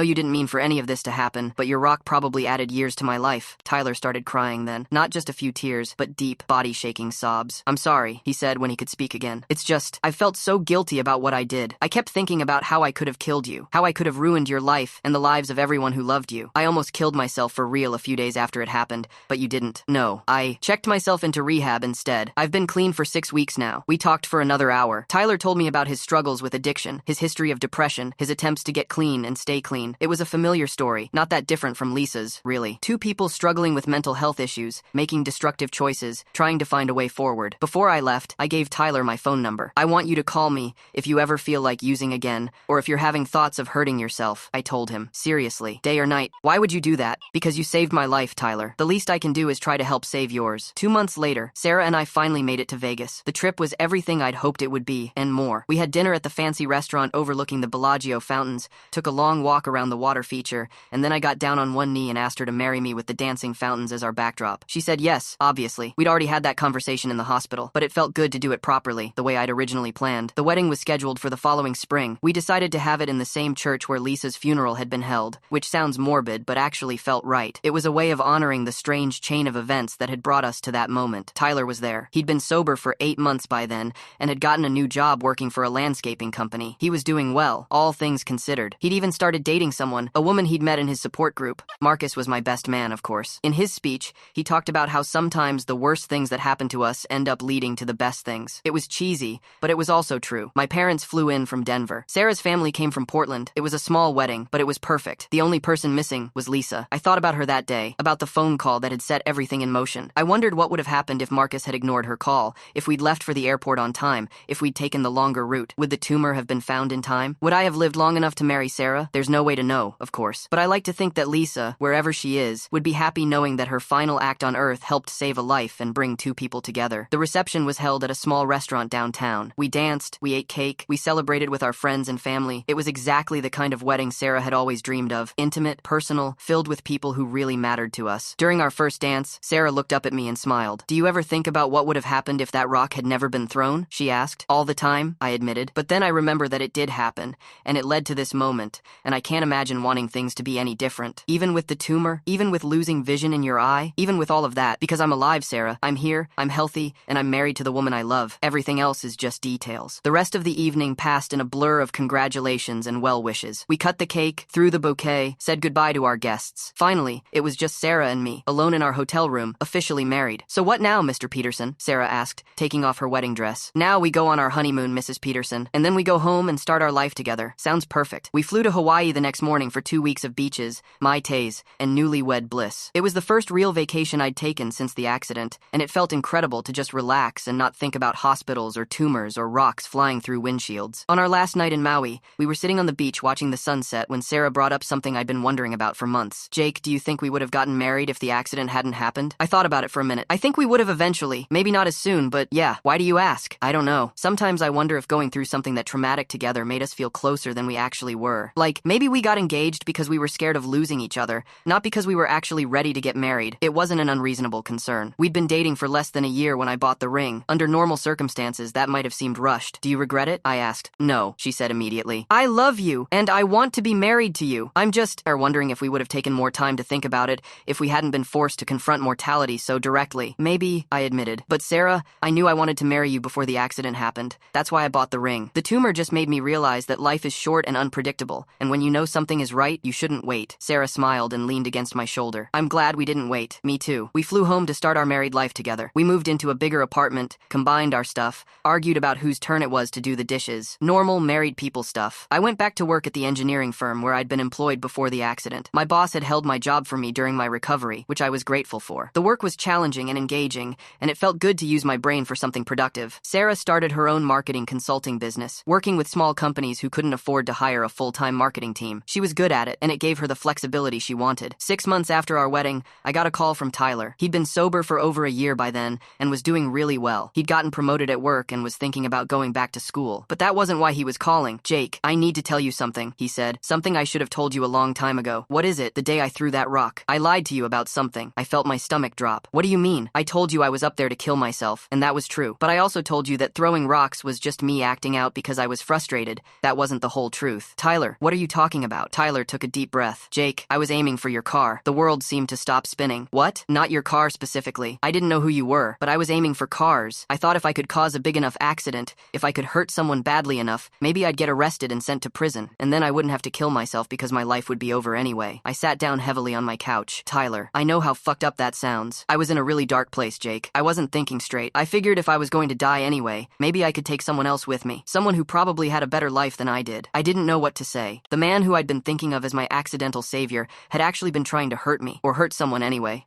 you didn't mean for any of this to happen, but your rock probably added years to my life. Tyler started crying then. Not just a few tears, but deep, body-shaking sobs. I'm sorry, he said when he could speak again. It's just, I felt so guilty about what I did. I kept thinking about how I could have killed you, how I could have ruined your life and the lives of everyone who loved you. I almost killed myself for real a few days after it happened, but you didn't. No, I checked myself into rehab instead. I've been clean for 6 weeks now. We talked for another hour. Tyler told me about his struggles with addiction, his history of depression, his attempts to get clean and stay clean. It was a familiar story, not that different from Lisa's, really. Two people struggling with mental health issues, making destructive choices, trying to find a way forward. Before I left, I gave Tyler my phone number. I want you to call me if you ever feel like using again, or if you're having thoughts of hurting yourself, I told him. Seriously, day or night. Why would you do that? Because you saved my life, Tyler. The least I can do is try to help save yours. 2 months later, Sarah and I finally made it to Vegas. The trip was everything I'd hoped it would be, and more. We had dinner at the fancy restaurant overlooking the Bellagio fountains, took a long walk around the water feature, and then I got down on one knee and asked her to marry me with the dancing fountains as our backdrop. She said yes, obviously. We'd already had that conversation in the hospital, but it felt good to do it properly, the way I'd originally planned. The wedding was scheduled for the following spring. We decided to have it in the same church where Lisa's funeral had been held, which sounds morbid, but actually felt right. It was a way of honoring the strange chain of events that had brought us to that moment. Tyler was there. He'd been sober for 8 months by then, and had gotten a new job working for a landscaping company. He was doing well, all things considered. He'd even started dating someone, a woman he'd met in his support group. Marcus was my best man, of course. In his speech, he talked about how sometimes the worst things that happen to us end up leading to the best things. It was cheesy, but it was also true. My parents flew in from Denver. Sarah's family came from Portland. It was a small wedding, but it was perfect. The only person missing was Lisa. I thought about her that day, about the phone call that had set everything in motion. I wondered what would have happened if Marcus had ignored her call, if we'd left for the airport on time, if we'd taken the longer route. Would the tumor have been found in time? Would I have lived long enough to marry Sarah? There's no way to know, of course. But I like to think that Lisa, wherever she is, would be happy knowing that her final act on Earth helped save a life and bring two people together. The reception was held at a small restaurant downtown. We danced, we ate cake, we celebrated with our friends and family. It was exactly the kind of wedding Sarah had always dreamed of. Intimate, personal, filled with people who really mattered to us. During our first dance, Sarah looked up at me and smiled. Do you ever think about what would have happened if that rock had never been thrown? She asked. All the time, I admitted. But then I remember that it did happen, and it led to this moment, and I can't imagine wanting things to be any different. Even with the tumor, even with losing vision in your eye, even with all of that, because I'm alive, Sarah. I'm here, I'm healthy, and I'm married to the woman I love. Everything else is just details. The rest of the evening passed in a blur of congratulations and well wishes. We cut the cake, threw the bouquet, said goodbye to our guests. Finally, it was just Sarah and me, alone in our hotel room, officially married. So what now, Mr. Peterson? Sarah asked, taking off her wedding dress. Now we go on our honeymoon, Mrs. Peterson, and then we go home and start our life together. Sounds perfect. We flew to Hawaii the next morning for 2 weeks of beaches, mai tais, and newlywed bliss. It was the first real vacation I'd taken since the accident, and it felt incredible to just relax and not think about hospitals or tumors or rocks flying through windshields. On our last night in Maui, we were sitting on the beach watching the sunset when Sarah brought up something I'd been wondering about for months. Jake, do you think we would have gotten married if the accident hadn't happened? I thought about it for a minute. I think we would have eventually. Maybe not as soon, but yeah. Why do you ask? I don't know. Sometimes I wonder if going through something that traumatic together made us feel closer than we actually were. Like, maybe we got engaged because we were scared of losing each other, not because we were actually ready to get married. It wasn't an unreasonable concern. We'd been dating for less than a year when I bought the ring. Under normal circumstances, that might have seemed rushed. Do you regret it? I asked. No, she said immediately. I love you, and I want to be married to you. I'm just wondering if we would have taken more time to think about it, if we hadn't been forced to confront mortality so directly. Maybe, I admitted. But Sarah, I knew I wanted to marry you before the accident happened. That's why I bought the ring. The tumor just made me realize that life is short and unpredictable, and when you know something is right, you shouldn't wait. Sarah smiled and leaned against my shoulder. I'm glad we didn't wait. Me too. We flew home to start our married life together. We moved into a bigger apartment, combined our stuff, argued about whose turn it was to do the dishes. Normal married people stuff. I went back to work at the engineering firm where I'd been employed before the accident. My boss had held my job for me during my recovery, which I was grateful for. The work was challenging and engaging, and it felt good to use my brain for something productive. Sarah started her own marketing consulting business, working with small companies who couldn't afford to hire a full-time marketing team. She was good at it, and it gave her the flexibility she wanted. 6 months after our wedding, I got a call from Tyler. He'd been sober for over a year by then, and was doing really well. He'd gotten promoted at work and was thinking about going back to school. But that wasn't why he was calling. Jake, I need to tell you something, he said. Something I should have told you a long time ago. What is it? The day I threw that rock. I lied to you about something. I felt my stomach drop. What do you mean? I told you I was up there to kill myself, and that was true. But I also told you that throwing rocks was just me acting out because I was frustrated. That wasn't the whole truth. Tyler, what are you talking talking about? Tyler took a deep breath. Jake, I was aiming for your car. The world seemed to stop spinning. What? Not your car specifically. I didn't know who you were, but I was aiming for cars. I thought if I could cause a big enough accident, if I could hurt someone badly enough, maybe I'd get arrested and sent to prison, and then I wouldn't have to kill myself because my life would be over anyway. I sat down heavily on my couch. Tyler, I know how fucked up that sounds. I was in a really dark place, Jake. I wasn't thinking straight. I figured if I was going to die anyway, maybe I could take someone else with me. Someone who probably had a better life than I did. I didn't know what to say. The man who I'd been thinking of as my accidental savior had actually been trying to hurt me, or hurt someone anyway.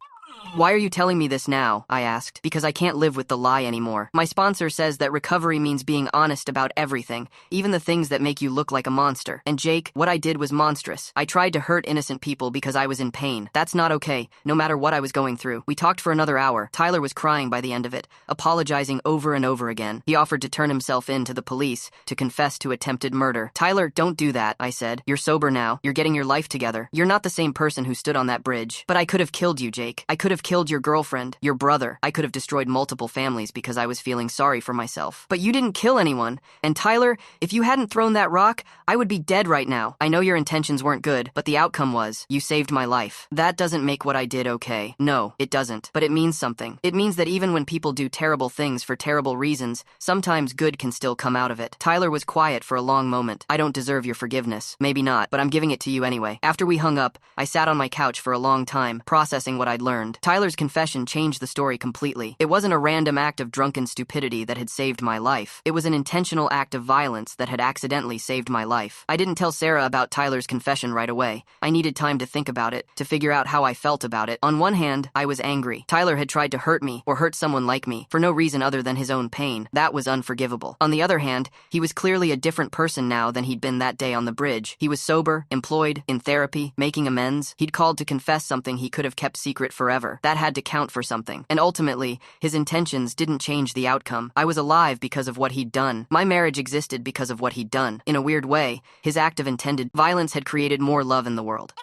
Why are you telling me this now? I asked. Because I can't live with the lie anymore. My sponsor says that recovery means being honest about everything, even the things that make you look like a monster. And Jake, what I did was monstrous. I tried to hurt innocent people because I was in pain. That's not okay, no matter what I was going through. We talked for another hour. Tyler was crying by the end of it, apologizing over and over again. He offered to turn himself in to the police to confess to attempted murder. Tyler, don't do that, I said. You're sober now. You're getting your life together. You're not the same person who stood on that bridge. But I could have killed you, Jake. I could have killed your girlfriend, your brother. I could have destroyed multiple families because I was feeling sorry for myself. But you didn't kill anyone. And Tyler, if you hadn't thrown that rock, I would be dead right now. I know your intentions weren't good, but the outcome was, you saved my life. That doesn't make what I did okay. No, it doesn't. But it means something. It means that even when people do terrible things for terrible reasons, sometimes good can still come out of it. Tyler was quiet for a long moment. I don't deserve your forgiveness. Maybe not, but I'm giving it to you anyway. After we hung up, I sat on my couch for a long time, processing what I'd learned. Tyler's confession changed the story completely. It wasn't a random act of drunken stupidity that had saved my life. It was an intentional act of violence that had accidentally saved my life. I didn't tell Sarah about Tyler's confession right away. I needed time to think about it, to figure out how I felt about it. On one hand, I was angry. Tyler had tried to hurt me, or hurt someone like me, for no reason other than his own pain. That was unforgivable. On the other hand, he was clearly a different person now than he'd been that day on the bridge. He was sober, employed, in therapy, making amends. He'd called to confess something he could have kept secret forever. That had to count for something. And ultimately, his intentions didn't change the outcome. I was alive because of what he'd done. My marriage existed because of what he'd done. In a weird way, his act of intended violence had created more love in the world.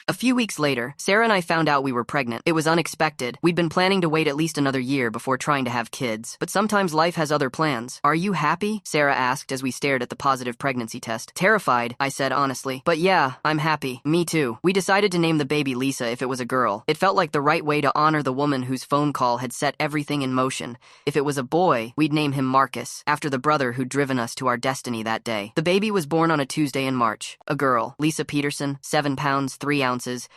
A few weeks later, Sarah and I found out we were pregnant. It was unexpected. We'd been planning to wait at least another year before trying to have kids. But sometimes life has other plans. Are you happy? Sarah asked as we stared at the positive pregnancy test. Terrified, I said honestly. But yeah, I'm happy. Me too. We decided to name the baby Lisa if it was a girl. It felt like the right way to honor the woman whose phone call had set everything in motion. If it was a boy, we'd name him Marcus, after the brother who'd driven us to our destiny that day. The baby was born on a Tuesday in March. A girl, Lisa Peterson, 7 pounds, 3 ounces,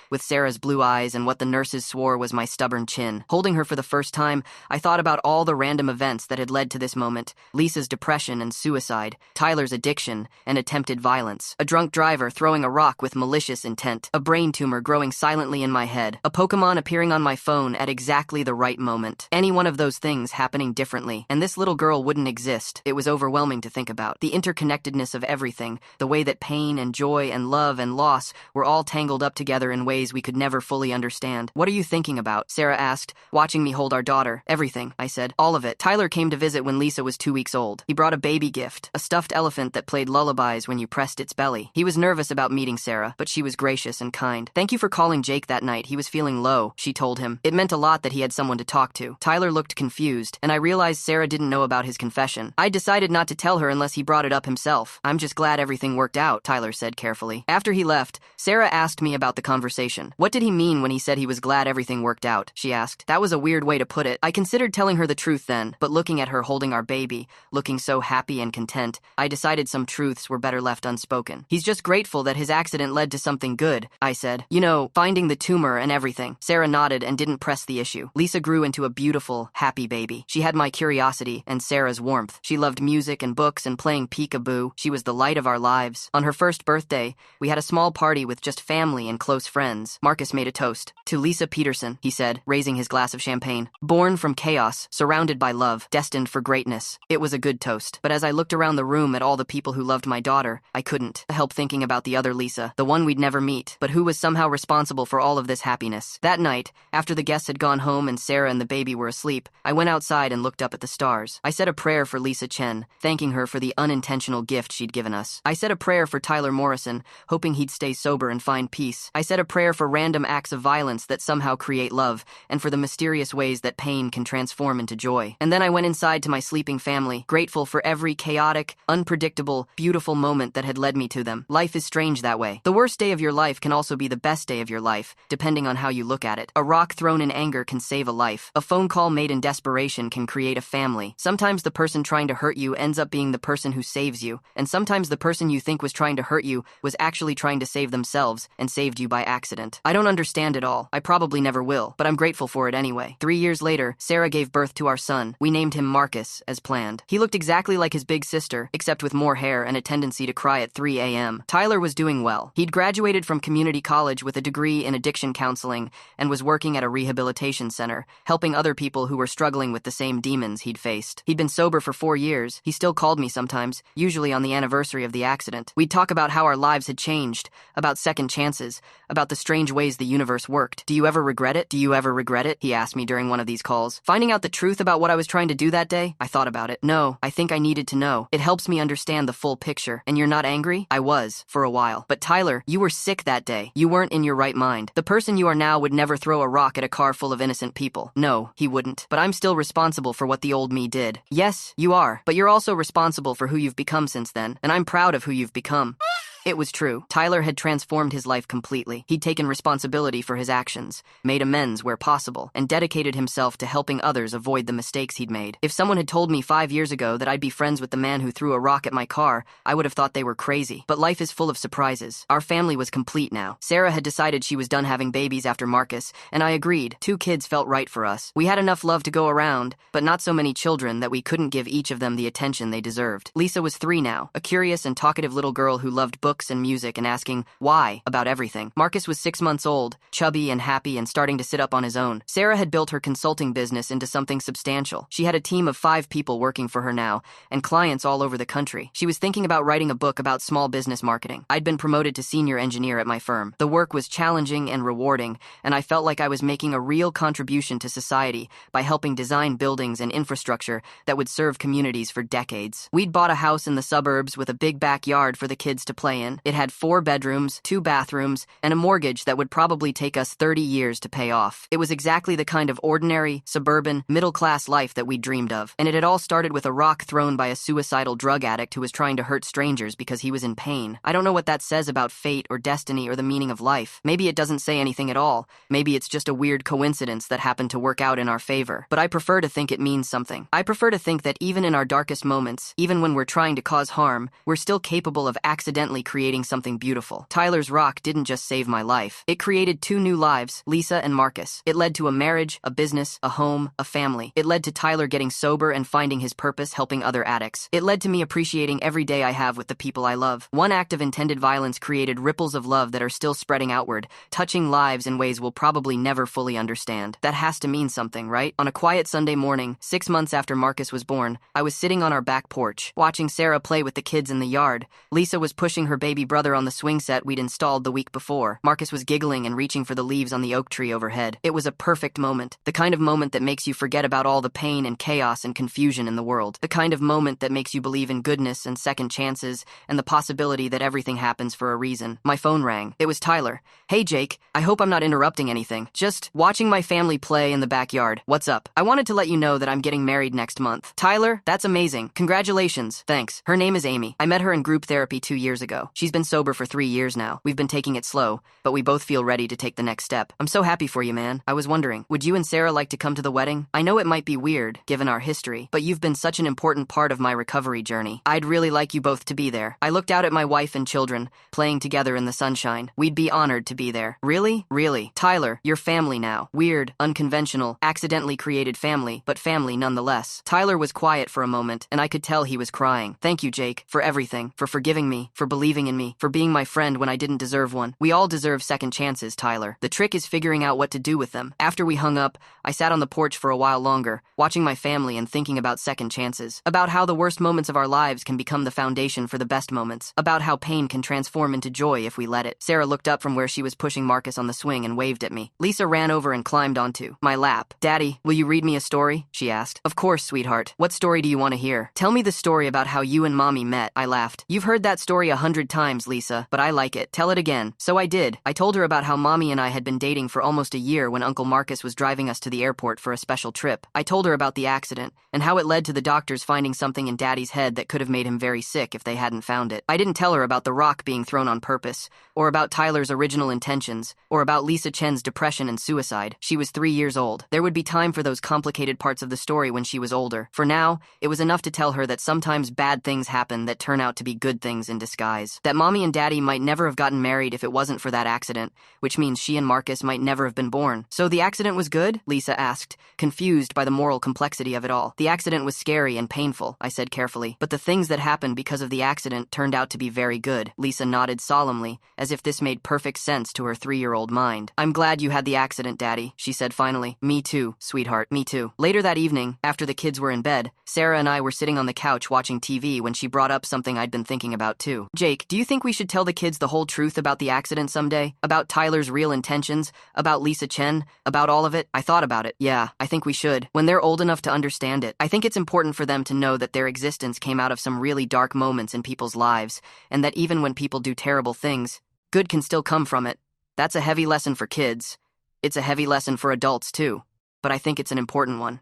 with Sarah's blue eyes and what the nurses swore was my stubborn chin. Holding her for the first time, I thought about all the random events that had led to this moment. Lisa's depression and suicide, Tyler's addiction and attempted violence, a drunk driver throwing a rock with malicious intent, a brain tumor growing silently in my head, a Pokemon appearing on my phone at exactly the right moment. Any one of those things happening differently, and this little girl wouldn't exist. It was overwhelming to think about. The interconnectedness of everything, the way that pain and joy and love and loss were all tangled up together in ways we could never fully understand. What are you thinking about? Sarah asked, watching me hold our daughter. Everything, I said. All of it. Tyler came to visit when Lisa was 2 weeks old. He brought a baby gift, a stuffed elephant that played lullabies when you pressed its belly. He was nervous about meeting Sarah, but she was gracious and kind. Thank you for calling Jake that night. He was feeling low, she told him. It meant a lot that he had someone to talk to. Tyler looked confused, and I realized Sarah didn't know about his confession. I decided not to tell her unless he brought it up himself. I'm just glad everything worked out, Tyler said carefully. After he left, Sarah asked me about the conversation. What did he mean when he said he was glad everything worked out? She asked. That was a weird way to put it. I considered telling her the truth then, but looking at her holding our baby, looking so happy and content, I decided some truths were better left unspoken. He's just grateful that his accident led to something good, I said. You know, finding the tumor and everything. Sarah nodded and didn't press the issue. Lisa grew into a beautiful, happy baby. She had my curiosity and Sarah's warmth. She loved music and books and playing peekaboo. She was the light of our lives. On her first birthday, we had a small party with just family and close friends. Marcus made a toast. To Lisa Peterson, he said, raising his glass of champagne. Born from chaos, surrounded by love, destined for greatness. It was a good toast. But as I looked around the room at all the people who loved my daughter, I couldn't help thinking about the other Lisa, the one we'd never meet, but who was somehow responsible for all of this happiness. That night, after the guests had gone home and Sarah and the baby were asleep, I went outside and looked up at the stars. I said a prayer for Lisa Chen, thanking her for the unintentional gift she'd given us. I said a prayer for Tyler Morrison, hoping he'd stay sober and find peace. I said a prayer for random acts of violence that somehow create love, and for the mysterious ways that pain can transform into joy. And then I went inside to my sleeping family, grateful for every chaotic, unpredictable, beautiful moment that had led me to them. Life is strange that way. The worst day of your life can also be the best day of your life, depending on how you look at it. A rock thrown in anger can save a life. A phone call made in desperation can create a family. Sometimes the person trying to hurt you ends up being the person who saves you, and sometimes the person you think was trying to hurt you was actually trying to save themselves and saved you by accident. I don't understand it all. I probably never will, but I'm grateful for it anyway. 3 years later, Sarah gave birth to our son. We named him Marcus, as planned. He looked exactly like his big sister, except with more hair and a tendency to cry at 3 a.m. Tyler was doing well. He'd graduated from community college with a degree in addiction counseling and was working at a rehabilitation center, helping other people who were struggling with the same demons he'd faced. He'd been sober for 4 years. He still called me sometimes, usually on the anniversary of the accident. We'd talk about how our lives had changed, about second chances, about the strange ways the universe worked. Do you ever regret it? Do you ever regret it? He asked me during one of these calls. Finding out the truth about what I was trying to do that day? I thought about it. No, I think I needed to know. It helps me understand the full picture. And you're not angry? I was, for a while. But Tyler, you were sick that day. You weren't in your right mind. The person you are now would never throw a rock at a car full of innocent people. No, he wouldn't. But I'm still responsible for what the old me did. Yes, you are. But you're also responsible for who you've become since then. And I'm proud of who you've become. It was true. Tyler had transformed his life completely. He'd taken responsibility for his actions, made amends where possible, and dedicated himself to helping others avoid the mistakes he'd made. If someone had told me 5 years ago that I'd be friends with the man who threw a rock at my car, I would have thought they were crazy. But life is full of surprises. Our family was complete now. Sarah had decided she was done having babies after Marcus, and I agreed. 2 kids felt right for us. We had enough love to go around, but not so many children that we couldn't give each of them the attention they deserved. Lisa was 3 now, a curious and talkative little girl who loved books and music and asking why about everything. Marcus was 6 months old, chubby and happy and starting to sit up on his own. Sarah had built her consulting business into something substantial. She had a team of 5 people working for her now, and clients all over the country. She was thinking about writing a book about small business marketing. I'd been promoted to senior engineer at my firm. The work was challenging and rewarding, and I felt like I was making a real contribution to society by helping design buildings and infrastructure that would serve communities for decades. We'd bought a house in the suburbs with a big backyard for the kids to play in. It had 4 bedrooms, 2 bathrooms, and a mortgage that would probably take us 30 years to pay off. It was exactly the kind of ordinary, suburban, middle-class life that we dreamed of. And it had all started with a rock thrown by a suicidal drug addict who was trying to hurt strangers because he was in pain. I don't know what that says about fate or destiny or the meaning of life. Maybe it doesn't say anything at all. Maybe it's just a weird coincidence that happened to work out in our favor. But I prefer to think it means something. I prefer to think that even in our darkest moments, even when we're trying to cause harm, we're still capable of accidentally creating something beautiful. Tyler's rock didn't just save my life. It created 2 new lives, Lisa and Marcus. It led to a marriage, a business, a home, a family. It led to Tyler getting sober and finding his purpose helping other addicts. It led to me appreciating every day I have with the people I love. One act of intended violence created ripples of love that are still spreading outward, touching lives in ways we'll probably never fully understand. That has to mean something, right? On a quiet Sunday morning, 6 months after Marcus was born, I was sitting on our back porch, watching Sarah play with the kids in the yard. Lisa was pushing her baby brother on the swing set we'd installed the week before. Marcus was giggling and reaching for the leaves on the oak tree overhead. It was a perfect moment. The kind of moment that makes you forget about all the pain and chaos and confusion in the world. The kind of moment that makes you believe in goodness and second chances and the possibility that everything happens for a reason. My phone rang. It was Tyler. Hey Jake, I hope I'm not interrupting anything. Just watching my family play in the backyard. What's up? I wanted to let you know that I'm getting married next month. Tyler, that's amazing. Congratulations. Thanks. Her name is Amy. I met her in group therapy 2 years ago. She's been sober for 3 years now. We've been taking it slow, but we both feel ready to take the next step. I'm so happy for you, man. I was wondering, would you and Sarah like to come to the wedding? I know it might be weird, given our history, but you've been such an important part of my recovery journey. I'd really like you both to be there. I looked out at my wife and children, playing together in the sunshine. We'd be honored to be there. Really? Really. Tyler, you're family now. Weird, unconventional, accidentally created family, but family nonetheless. Tyler was quiet for a moment, and I could tell he was crying. Thank you, Jake, for everything, for forgiving me, for believing in me, for being my friend when I didn't deserve one. We all deserve second chances, Tyler. The trick is figuring out what to do with them. After we hung up, I sat on the porch for a while longer, watching my family and thinking about second chances, about how the worst moments of our lives can become the foundation for the best moments, about how pain can transform into joy if we let it. Sarah looked up from where she was pushing Marcus on the swing and waved at me. Lisa ran over and climbed onto my lap. Daddy, will you read me a story? She asked. Of course, sweetheart. What story do you want to hear? Tell me the story about how you and Mommy met. I laughed. You've heard that story 100 100 times, Lisa, but I like it. Tell it again. So I did. I told her about how Mommy and I had been dating for almost a year when Uncle Marcus was driving us to the airport for a special trip. I told her about the accident and how it led to the doctors finding something in Daddy's head that could have made him very sick if they hadn't found it. I didn't tell her about the rock being thrown on purpose, or about Tyler's original intentions, or about Lisa Chen's depression and suicide. She was 3 years old. There would be time for those complicated parts of the story when she was older. For now, it was enough to tell her that sometimes bad things happen that turn out to be good things in disguise. That Mommy and Daddy might never have gotten married if it wasn't for that accident, which means she and Marcus might never have been born. So the accident was good? Lisa asked, confused by the moral complexity of it all. The accident was scary and painful, I said carefully, but the things that happened because of the accident turned out to be very good. Lisa nodded solemnly, as if this made perfect sense to her 3-year-old mind. I'm glad you had the accident, Daddy, she said finally. Me too, sweetheart, me too. Later that evening, after the kids were in bed, Sarah and I were sitting on the couch watching TV when she brought up something I'd been thinking about too. Jake, do you think we should tell the kids the whole truth about the accident someday? About Tyler's real intentions? About Lisa Chen? About all of it? I thought about it. Yeah, I think we should. When they're old enough to understand it, I think it's important for them to know that their existence came out of some really dark moments in people's lives, and that even when people do terrible things, good can still come from it. That's a heavy lesson for kids. It's a heavy lesson for adults too, but I think it's an important one.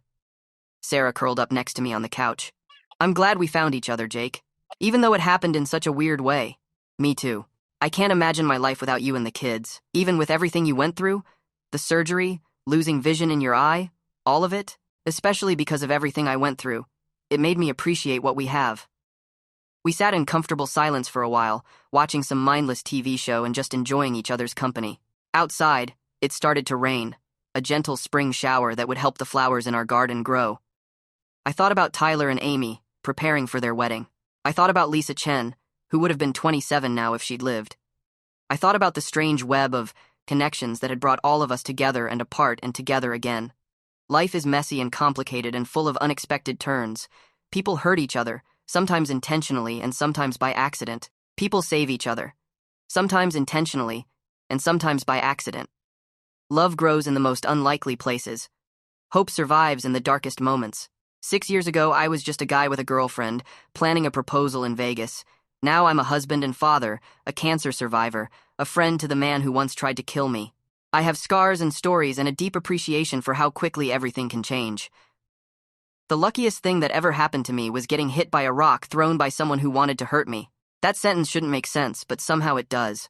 Sarah curled up next to me on the couch. I'm glad we found each other, Jake. Even though it happened in such a weird way. Me too. I can't imagine my life without you and the kids. Even with everything you went through, the surgery, losing vision in your eye, all of it, especially because of everything I went through, it made me appreciate what we have. We sat in comfortable silence for a while, watching some mindless TV show and just enjoying each other's company. Outside, it started to rain, a gentle spring shower that would help the flowers in our garden grow. I thought about Tyler and Amy, preparing for their wedding. I thought about Lisa Chen, who would have been 27 now if she'd lived. I thought about the strange web of connections that had brought all of us together and apart and together again. Life is messy and complicated and full of unexpected turns. People hurt each other, sometimes intentionally and sometimes by accident. People save each other, sometimes intentionally and sometimes by accident. Love grows in the most unlikely places. Hope survives in the darkest moments. 6 years ago, I was just a guy with a girlfriend, planning a proposal in Vegas. Now I'm a husband and father, a cancer survivor, a friend to the man who once tried to kill me. I have scars and stories and a deep appreciation for how quickly everything can change. The luckiest thing that ever happened to me was getting hit by a rock thrown by someone who wanted to hurt me. That sentence shouldn't make sense, but somehow it does.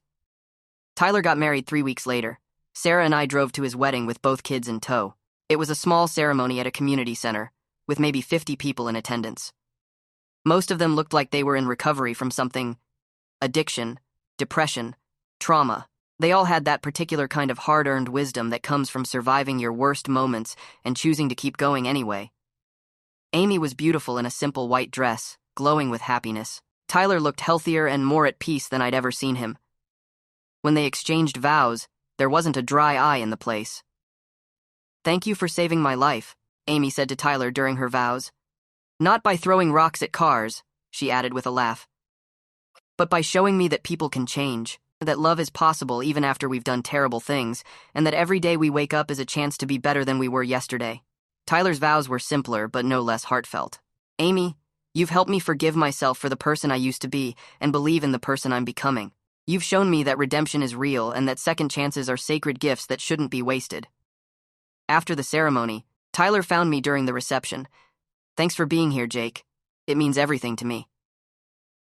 Tyler got married 3 weeks later. Sarah and I drove to his wedding with both kids in tow. It was a small ceremony at a community center, with maybe 50 people in attendance. Most of them looked like they were in recovery from something: addiction, depression, trauma. They all had that particular kind of hard-earned wisdom that comes from surviving your worst moments and choosing to keep going anyway. Amy was beautiful in a simple white dress, glowing with happiness. Tyler looked healthier and more at peace than I'd ever seen him. When they exchanged vows, there wasn't a dry eye in the place. "Thank you for saving my life," Amy said to Tyler during her vows. "Not by throwing rocks at cars," she added with a laugh, "but by showing me that people can change, that love is possible even after we've done terrible things, and that every day we wake up is a chance to be better than we were yesterday." Tyler's vows were simpler but no less heartfelt. "Amy, you've helped me forgive myself for the person I used to be and believe in the person I'm becoming. You've shown me that redemption is real and that second chances are sacred gifts that shouldn't be wasted." After the ceremony, Tyler found me during the reception. "Thanks for being here, Jake. It means everything to me.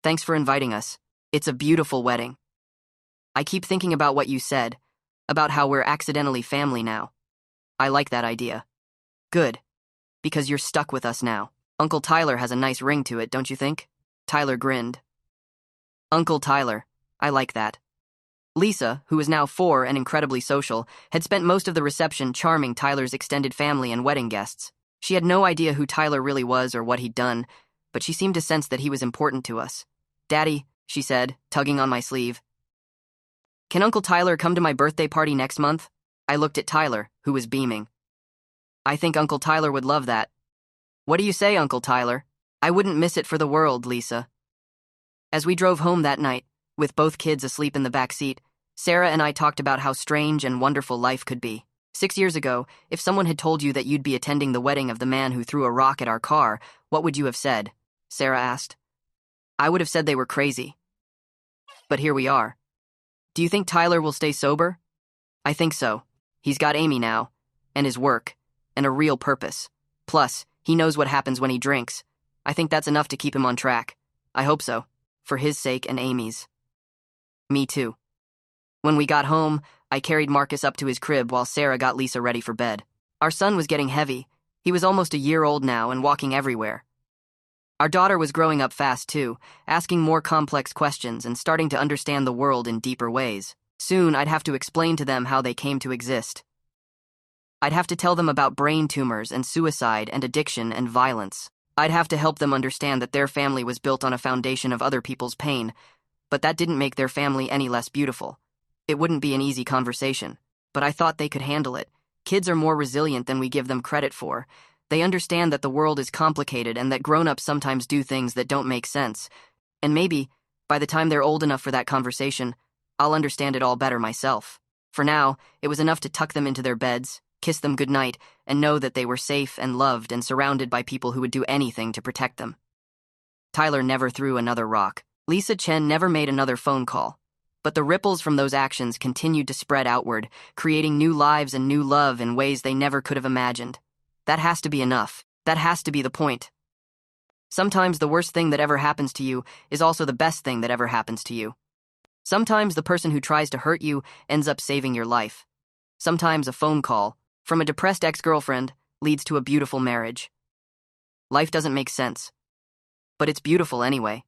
Thanks for inviting us. It's a beautiful wedding. I keep thinking about what you said, about how we're accidentally family now. I like that idea." "Good, because you're stuck with us now. Uncle Tyler has a nice ring to it, don't you think?" Tyler grinned. "Uncle Tyler, I like that." Lisa, who was now 4 and incredibly social, had spent most of the reception charming Tyler's extended family and wedding guests. She had no idea who Tyler really was or what he'd done, but she seemed to sense that he was important to us. "Daddy," she said, tugging on my sleeve, "can Uncle Tyler come to my birthday party next month?" I looked at Tyler, who was beaming. "I think Uncle Tyler would love that." "What do you say, Uncle Tyler?" "I wouldn't miss it for the world, Lisa." As we drove home that night, with both kids asleep in the back seat, Sarah and I talked about how strange and wonderful life could be. 6 years ago, if someone had told you that you'd be attending the wedding of the man who threw a rock at our car, what would you have said? Sarah asked. "I would have said they were crazy." But here we are. Do you think Tyler will stay sober? I think so. He's got Amy now, and his work, and a real purpose. Plus, he knows what happens when he drinks. I think that's enough to keep him on track. I hope so. For his sake and Amy's. Me too. When we got home, I carried Marcus up to his crib while Sarah got Lisa ready for bed. Our son was getting heavy. He was almost a year old now and walking everywhere. Our daughter was growing up fast too, asking more complex questions and starting to understand the world in deeper ways. Soon, I'd have to explain to them how they came to exist. I'd have to tell them about brain tumors and suicide and addiction and violence. I'd have to help them understand that their family was built on a foundation of other people's pain, but that didn't make their family any less beautiful. It wouldn't be an easy conversation, but I thought they could handle it. Kids are more resilient than we give them credit for. They understand that the world is complicated and that grown-ups sometimes do things that don't make sense. And maybe, by the time they're old enough for that conversation, I'll understand it all better myself. For now, it was enough to tuck them into their beds, kiss them goodnight, and know that they were safe and loved and surrounded by people who would do anything to protect them. Tyler never threw another rock. Lisa Chen never made another phone call. But the ripples from those actions continued to spread outward, creating new lives and new love in ways they never could have imagined. That has to be enough. That has to be the point. Sometimes the worst thing that ever happens to you is also the best thing that ever happens to you. Sometimes the person who tries to hurt you ends up saving your life. Sometimes a phone call from a depressed ex-girlfriend leads to a beautiful marriage. Life doesn't make sense. But it's beautiful anyway.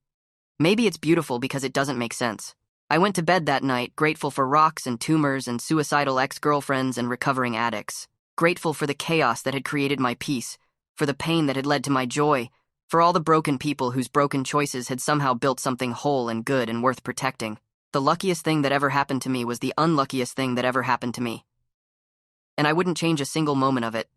Maybe it's beautiful because it doesn't make sense. I went to bed that night grateful for rocks and tumors and suicidal ex-girlfriends and recovering addicts. Grateful for the chaos that had created my peace, for the pain that had led to my joy, for all the broken people whose broken choices had somehow built something whole and good and worth protecting. The luckiest thing that ever happened to me was the unluckiest thing that ever happened to me. And I wouldn't change a single moment of it.